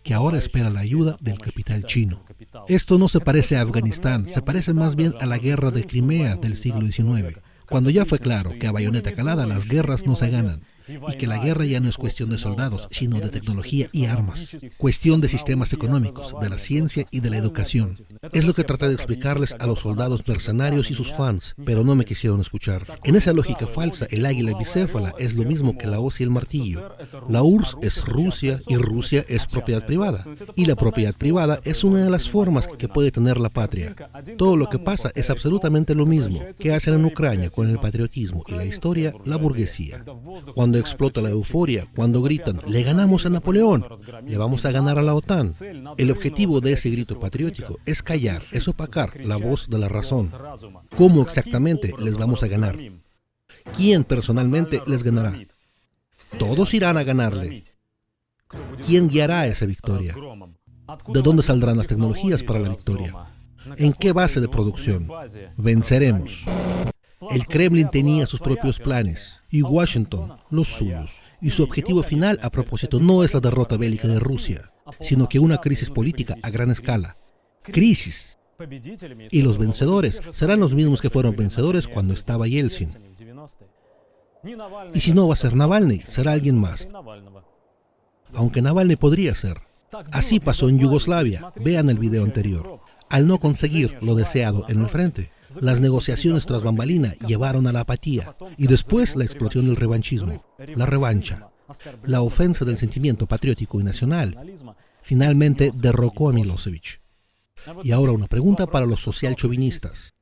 que ahora espera la ayuda del capital chino. Esto no se parece a Afganistán, se parece más bien a la guerra de Crimea del siglo XIX, cuando ya fue claro que a bayoneta calada las guerras no se ganan, y que la guerra ya no es cuestión de soldados, sino de tecnología y armas. Cuestión de sistemas económicos, de la ciencia y de la educación. Es lo que traté de explicarles a los soldados mercenarios y sus fans, pero no me quisieron escuchar. En esa lógica falsa, el águila bicéfala es lo mismo que la hoz y el martillo. La URSS es Rusia y Rusia es propiedad privada. Y la propiedad privada es una de las formas que puede tener la patria. Todo lo que pasa es absolutamente lo mismo que hacen en Ucrania con el patriotismo y la historia, la burguesía. Cuando explota la euforia, cuando gritan, le ganamos a Napoleón, le vamos a ganar a la OTAN. El objetivo de ese grito patriótico es callar, es opacar la voz de la razón. ¿Cómo exactamente les vamos a ganar? ¿Quién personalmente les ganará? Todos irán a ganarle. ¿Quién guiará esa victoria? ¿De dónde saldrán las tecnologías para la victoria? ¿En qué base de producción? Venceremos. El Kremlin tenía sus propios planes y Washington los suyos. Y su objetivo final, a propósito, no es la derrota bélica de Rusia, sino que una crisis política a gran escala. Crisis. Y los vencedores serán los mismos que fueron vencedores cuando estaba Yeltsin. Y si no va a ser Navalny, será alguien más. Aunque Navalny podría ser. Así pasó en Yugoslavia. Vean el video anterior. Al no conseguir lo deseado en el frente, las negociaciones tras bambalina llevaron a la apatía y después la explosión del revanchismo, la revancha, la ofensa del sentimiento patriótico y nacional Finalmente derrocó a Milosevic. Y ahora una pregunta para los socialchauvinistas.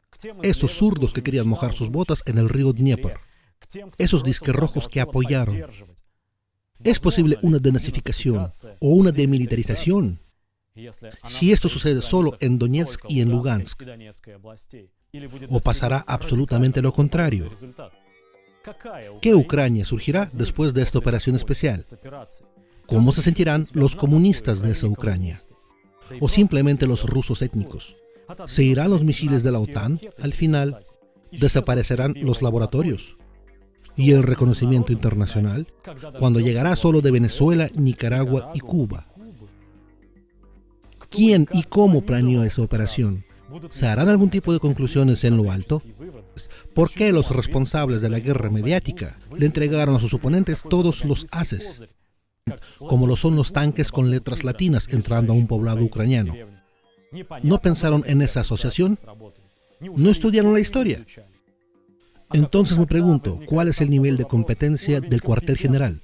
Esos zurdos que querían mojar sus botas en el río Dnieper. Esos disquerrojos que apoyaron. ¿Es posible una denazificación o una demilitarización? Si esto sucede solo en Donetsk y en Lugansk, ¿o pasará absolutamente lo contrario? ¿Qué Ucrania surgirá después de esta operación especial? ¿Cómo se sentirán los comunistas de esa Ucrania? ¿O simplemente los rusos étnicos? ¿Se irán los misiles de la OTAN al final? ¿Desaparecerán los laboratorios? ¿Y el reconocimiento internacional? Cuando llegará solo de Venezuela, Nicaragua y Cuba. ¿Quién y cómo planeó esa operación? ¿Se harán algún tipo de conclusiones en lo alto? ¿Por qué los responsables de la guerra mediática le entregaron a sus oponentes todos los ases? Como lo son los tanques con letras latinas entrando a un poblado ucraniano. ¿No pensaron en esa asociación? ¿No estudiaron la historia? Entonces me pregunto, ¿cuál es el nivel de competencia del cuartel general?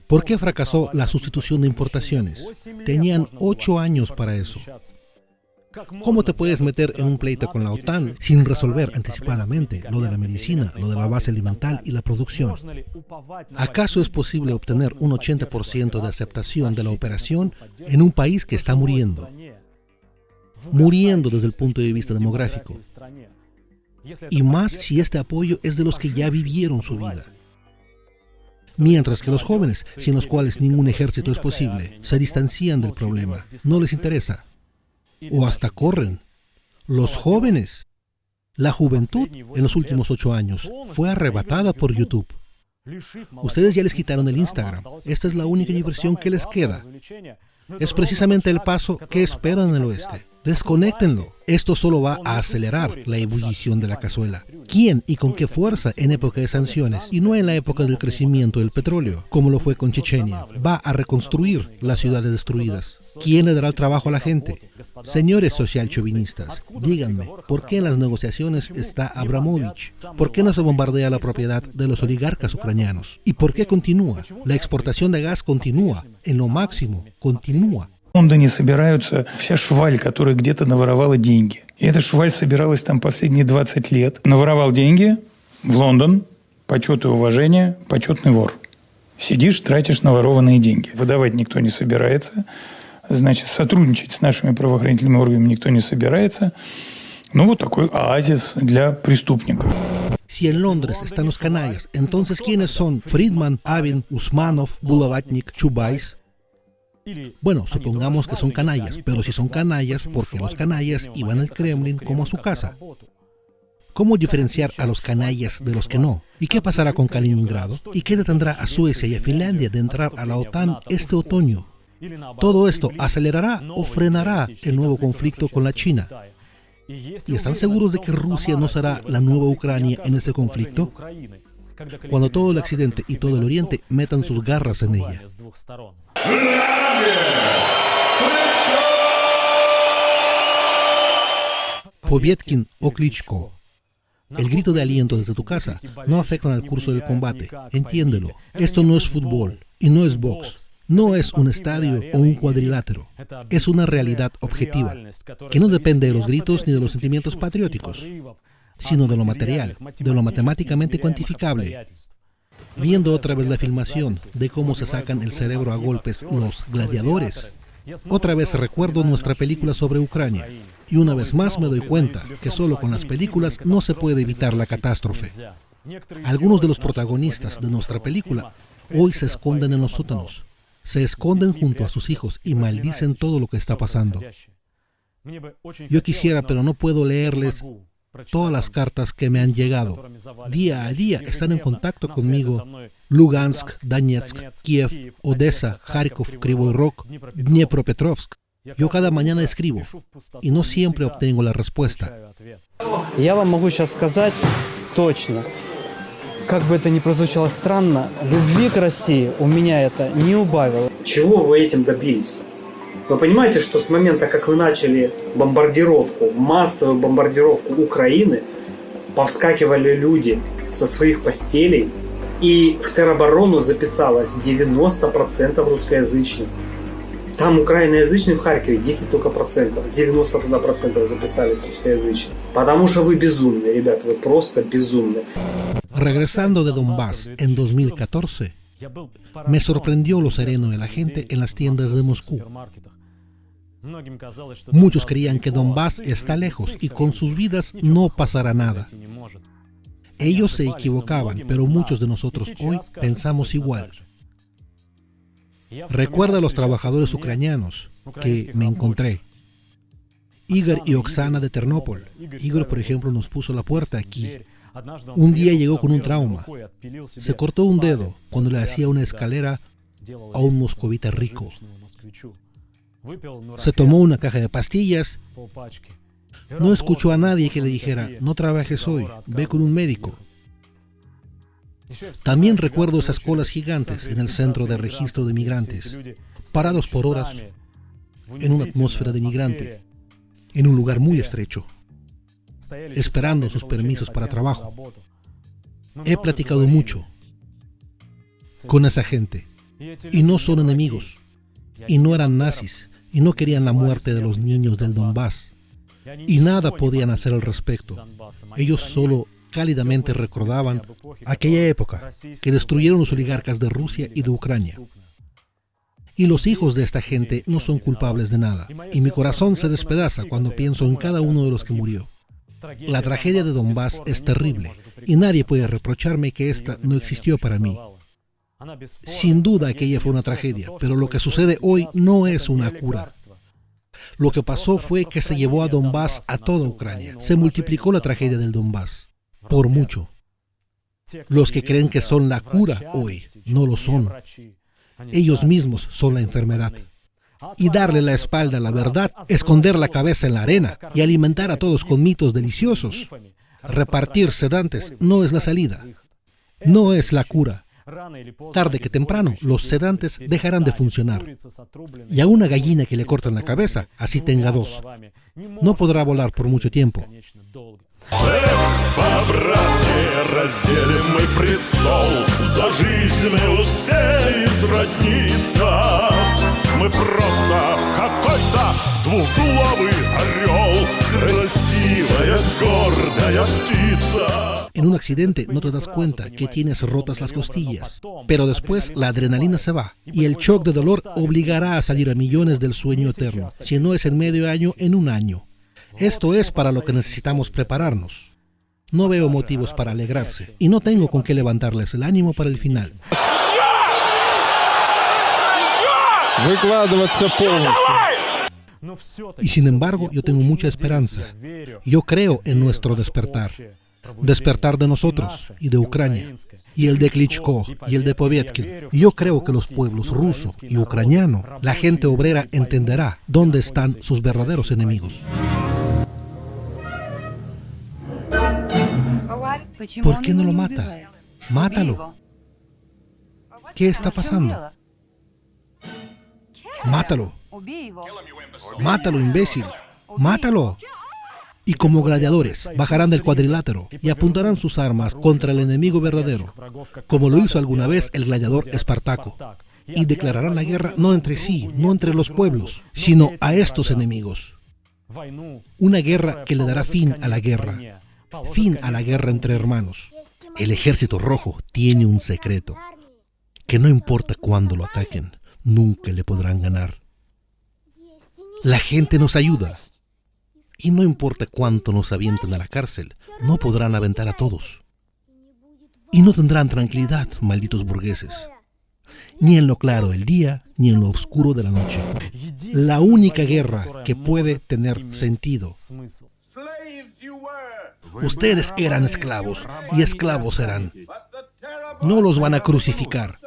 ¿Por qué fracasó la sustitución de importaciones? Tenían 8 años para eso. ¿Cómo te puedes meter en un pleito con la OTAN sin resolver anticipadamente lo de la medicina, lo de la base alimentar y la producción? ¿Acaso es posible obtener un 80% de aceptación de la operación en un país que está muriendo? Muriendo desde el punto de vista demográfico. Y más si este apoyo es de los que ya vivieron su vida. Mientras que los jóvenes, sin los cuales ningún ejército es posible, se distancian del problema, no les interesa. O hasta corren. Los jóvenes. La juventud en los últimos 8 años fue arrebatada por YouTube. Ustedes ya les quitaron el Instagram. Esta es la única diversión que les queda. Es precisamente el paso que esperan en el oeste. Desconéctenlo. Esto solo va a acelerar la ebullición de la cazuela. ¿Quién y con qué fuerza en época de sanciones y no en la época del crecimiento del petróleo, como lo fue con Chechenia, va a reconstruir las ciudades destruidas? ¿Quién le dará el trabajo a la gente? Señores socialchauvinistas, díganme, ¿por qué en las negociaciones está Abramovich? ¿Por qué no se bombardea la propiedad de los oligarcas ucranianos? ¿Y por qué continúa? La exportación de gas continúa, en lo máximo, continúa. В Лондоне собираются вся шваль, которая где-то наворовала деньги. И эта шваль собиралась там последние 20 лет. Наворовал деньги в Лондон, почет и уважение, почетный вор. Сидишь, тратишь наворованные деньги. Выдавать никто не собирается. Значит, сотрудничать с нашими правоохранительными органами никто не собирается. Ну, вот такой оазис для преступников. Si en Londres están los canallas, entonces ¿quiénes son Friedman, Avin, Usmanov, Bulavatnik, Chubais? Bueno, supongamos que son canallas, pero si son canallas, porque los canallas iban al Kremlin como a su casa. ¿Cómo diferenciar a los canallas de los que no? ¿Y qué pasará con Kaliningrado? ¿Y qué detendrá a Suecia y a Finlandia de entrar a la OTAN este otoño? ¿Todo esto acelerará o frenará el nuevo conflicto con la China? ¿Y están seguros de que Rusia no será la nueva Ucrania en ese conflicto? Cuando todo el occidente y todo el oriente metan sus garras en ella. Povietkin o Klitschko. El grito de aliento desde tu casa no afecta al curso del combate. Entiéndelo. Esto no es fútbol y no es box. No es un estadio o un cuadrilátero. Es una realidad objetiva que no depende de los gritos ni de los sentimientos patrióticos, sino de lo material, de lo matemáticamente cuantificable. Viendo otra vez la filmación de cómo se sacan el cerebro a golpes los gladiadores, otra vez recuerdo nuestra película sobre Ucrania, y una vez más me doy cuenta que solo con las películas no se puede evitar la catástrofe. Algunos de los protagonistas de nuestra película hoy se esconden en los sótanos, se esconden junto a sus hijos y maldicen todo lo que está pasando. Yo quisiera, pero no puedo leerles todas las cartas que me han llegado. Día a día están en contacto conmigo Lugansk, Donetsk, Kiev, Odessa, Kharkov, Kryvyi Rog, Dnepropetrovsk. Yo cada mañana escribo y no siempre obtengo la respuesta. Я вам могу сейчас сказать точно, как бы это ни прозвучало странно, любви к России у меня это не убавило. Чего вы этим добились? Вы понимаете, что с момента, как вы начали бомбардировку, массовую бомбардировку Украины, повскакивали люди со своих постелей, и в тероборону записалось 90% русскоязычных. Там украиноязычных в Харькове 10 только процентов, 90 туда процентов записались русскоязычных. Потому что вы безумны, ребята, вы просто безумны. Regresando de Donbass en 2014, me sorprendió lo sereno de la gente en las tiendas de Moscú. Muchos creían que Donbass está lejos y con sus vidas no pasará nada. Ellos se equivocaban, pero muchos de nosotros hoy pensamos igual. Recuerda a los trabajadores ucranianos que me encontré. Igor y Oksana de Ternópol. Igor, por ejemplo, nos puso la puerta aquí. Un día llegó con un trauma. Se cortó un dedo cuando le hacía una escalera a un moscovita rico. Se tomó una caja de pastillas. No escuchó a nadie que le dijera, no trabajes hoy, ve con un médico. También recuerdo esas colas gigantes en el centro de registro de migrantes, parados por horas en una atmósfera denigrante, en un lugar muy estrecho, esperando sus permisos para trabajo. He platicado mucho con esa gente, y no son enemigos, y no eran nazis, y no querían la muerte de los niños del Donbass, y nada podían hacer al respecto. Ellos solo cálidamente recordaban aquella época que destruyeron los oligarcas de Rusia y de Ucrania. Y los hijos de esta gente no son culpables de nada, y mi corazón se despedaza cuando pienso en cada uno de los que murió. La tragedia de Donbass es terrible, y nadie puede reprocharme que esta no existió para mí. Sin duda aquella fue una tragedia, pero lo que sucede hoy no es una cura. Lo que pasó fue que se llevó a Donbass a toda Ucrania. Se multiplicó la tragedia del Donbass, por mucho. Los que creen que son la cura hoy, no lo son. Ellos mismos son la enfermedad. Y darle la espalda a la verdad, esconder la cabeza en la arena y alimentar a todos con mitos deliciosos, repartir sedantes, no es la salida. No es la cura. Tarde que temprano, los sedantes dejarán de funcionar. Y a una gallina que le cortan la cabeza, así tenga dos, no podrá volar por mucho tiempo. По-братски разделим мы престол, за жизнь мы успеем сродниться. Мы просто какой-то двухглавый орел, красивая, гордая птица. En un accidente no te das cuenta que tienes rotas las costillas, pero después la adrenalina se va y el shock de dolor obligará a salir a millones del sueño eterno, si no es en medio año, en un año. Esto es para lo que necesitamos prepararnos. No veo motivos para alegrarse y no tengo con qué levantarles el ánimo para el final. Y sin embargo, yo tengo mucha esperanza. Yo creo en nuestro despertar. Despertar de nosotros y de Ucrania, y el de Klitschko y el de Povetkin. Yo creo que los pueblos ruso y ucraniano, la gente obrera entenderá dónde están sus verdaderos enemigos. ¿Por qué no lo mata? Mátalo. ¿Qué está pasando? Mátalo. Mátalo, imbécil. Mátalo. Y como gladiadores, bajarán del cuadrilátero y apuntarán sus armas contra el enemigo verdadero, como lo hizo alguna vez el gladiador Espartaco. Y declararán la guerra no entre sí, no entre los pueblos, sino a estos enemigos. Una guerra que le dará fin a la guerra entre hermanos. El ejército rojo tiene un secreto, que no importa cuándo lo ataquen, nunca le podrán ganar. La gente nos ayuda. Y no importa cuánto nos avienten a la cárcel, no podrán aventar a todos. Y no tendrán tranquilidad, malditos burgueses. Ni en lo claro del día, ni en lo oscuro de la noche. La única guerra que puede tener sentido. Ustedes eran esclavos, y esclavos serán. No los van a crucificar.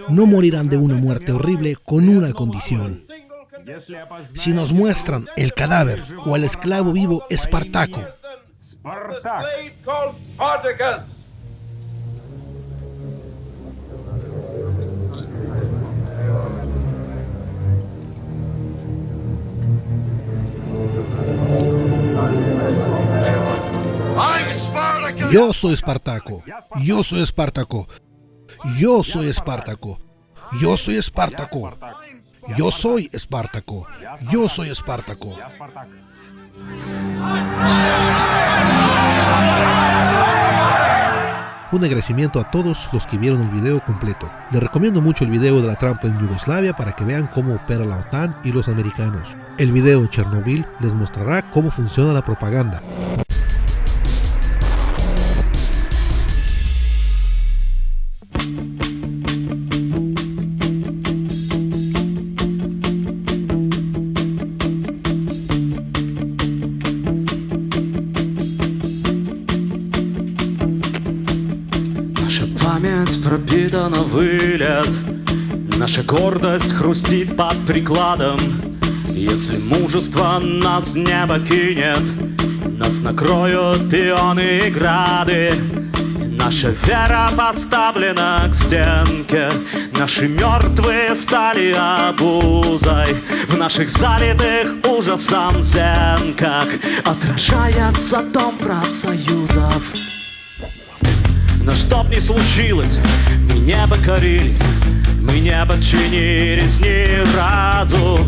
No morirán de una muerte horrible con una condición. Si nos muestran el cadáver o al esclavo vivo Espartaco. Yo soy Espartaco. Yo soy Espartaco. Yo soy Espartaco. Yo soy Espartaco. Yo soy Espartaco. Yo soy Espartaco. Un agradecimiento a todos los que vieron el video completo. Les recomiendo mucho el video de la trampa en Yugoslavia para que vean cómo opera la OTAN y los americanos. El video de Chernobyl les mostrará cómo funciona la propaganda. Память пропита на вылет, наша гордость хрустит под прикладом. Если мужество нас не покинет, нас накроют пионы и грады. Наша вера поставлена к стенке, наши мертвые стали обузой. В наших залитых ужасом зенках отражается дом профсоюзов. Но чтоб ни случилось, мы не покорились, мы не подчинились ни разу.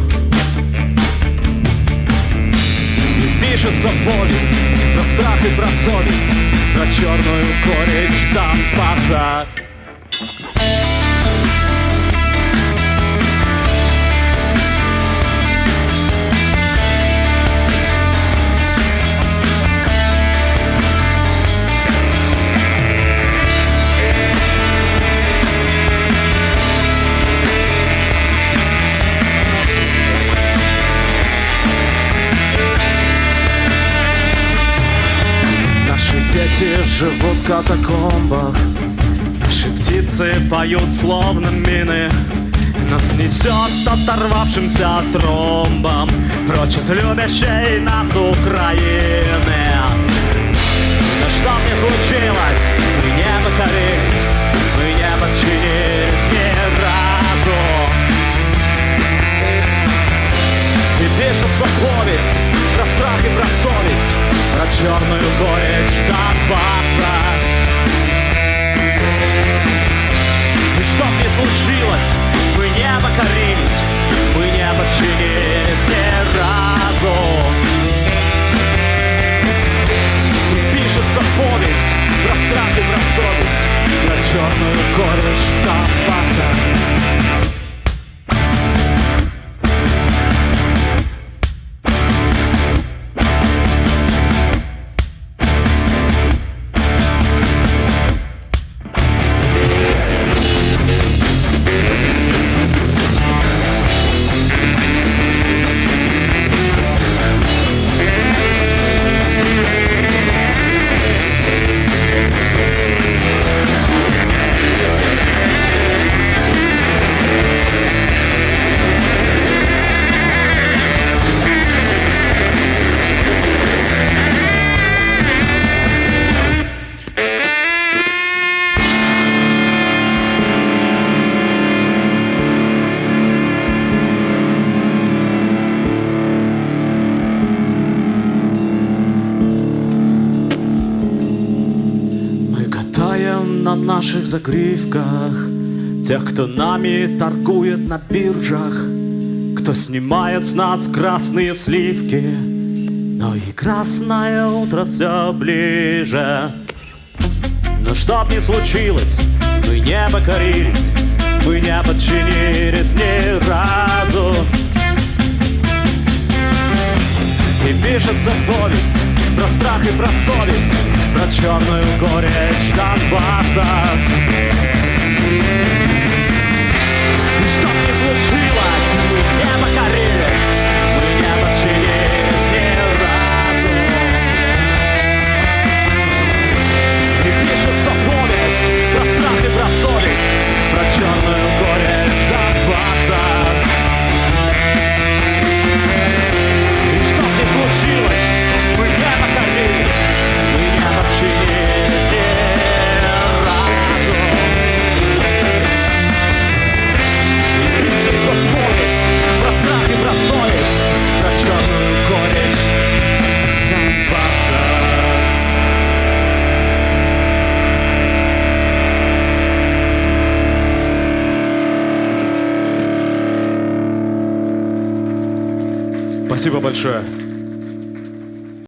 И пишется повесть про страх и про совесть, про черную горечь Донбасса. Дети живут в катакомбах, наши птицы поют словно мины. Нас несет оторвавшимся тромбом прочь от любящей нас Украины. Но что б ни случилось, мы не покорились, мы не подчинились ни разу. И пишется повесть про страх и про совесть, про черную горечь Донбасса. И что б ни случилось, мы не покорились, мы не подчинились ни разу. И пишется повесть про страх и про совесть, про черную горечь Донбасса. На наших загривках тех, кто нами торгует на биржах, кто снимает с нас красные сливки, но и красное утро все ближе. Но чтоб ни случилось, мы не покорились, мы не подчинились ни разу. И пишется повесть про страх и про совесть, про черную горечь Донбасса. И что б ни случилось, мы не покорились, мы не подчинились ни разу. И пишется повесть про страх и про совесть, про черную горечь Донбасса. И что б ни случилось, мы не покорились, мы не подчинились ни разу. Спасибо большое.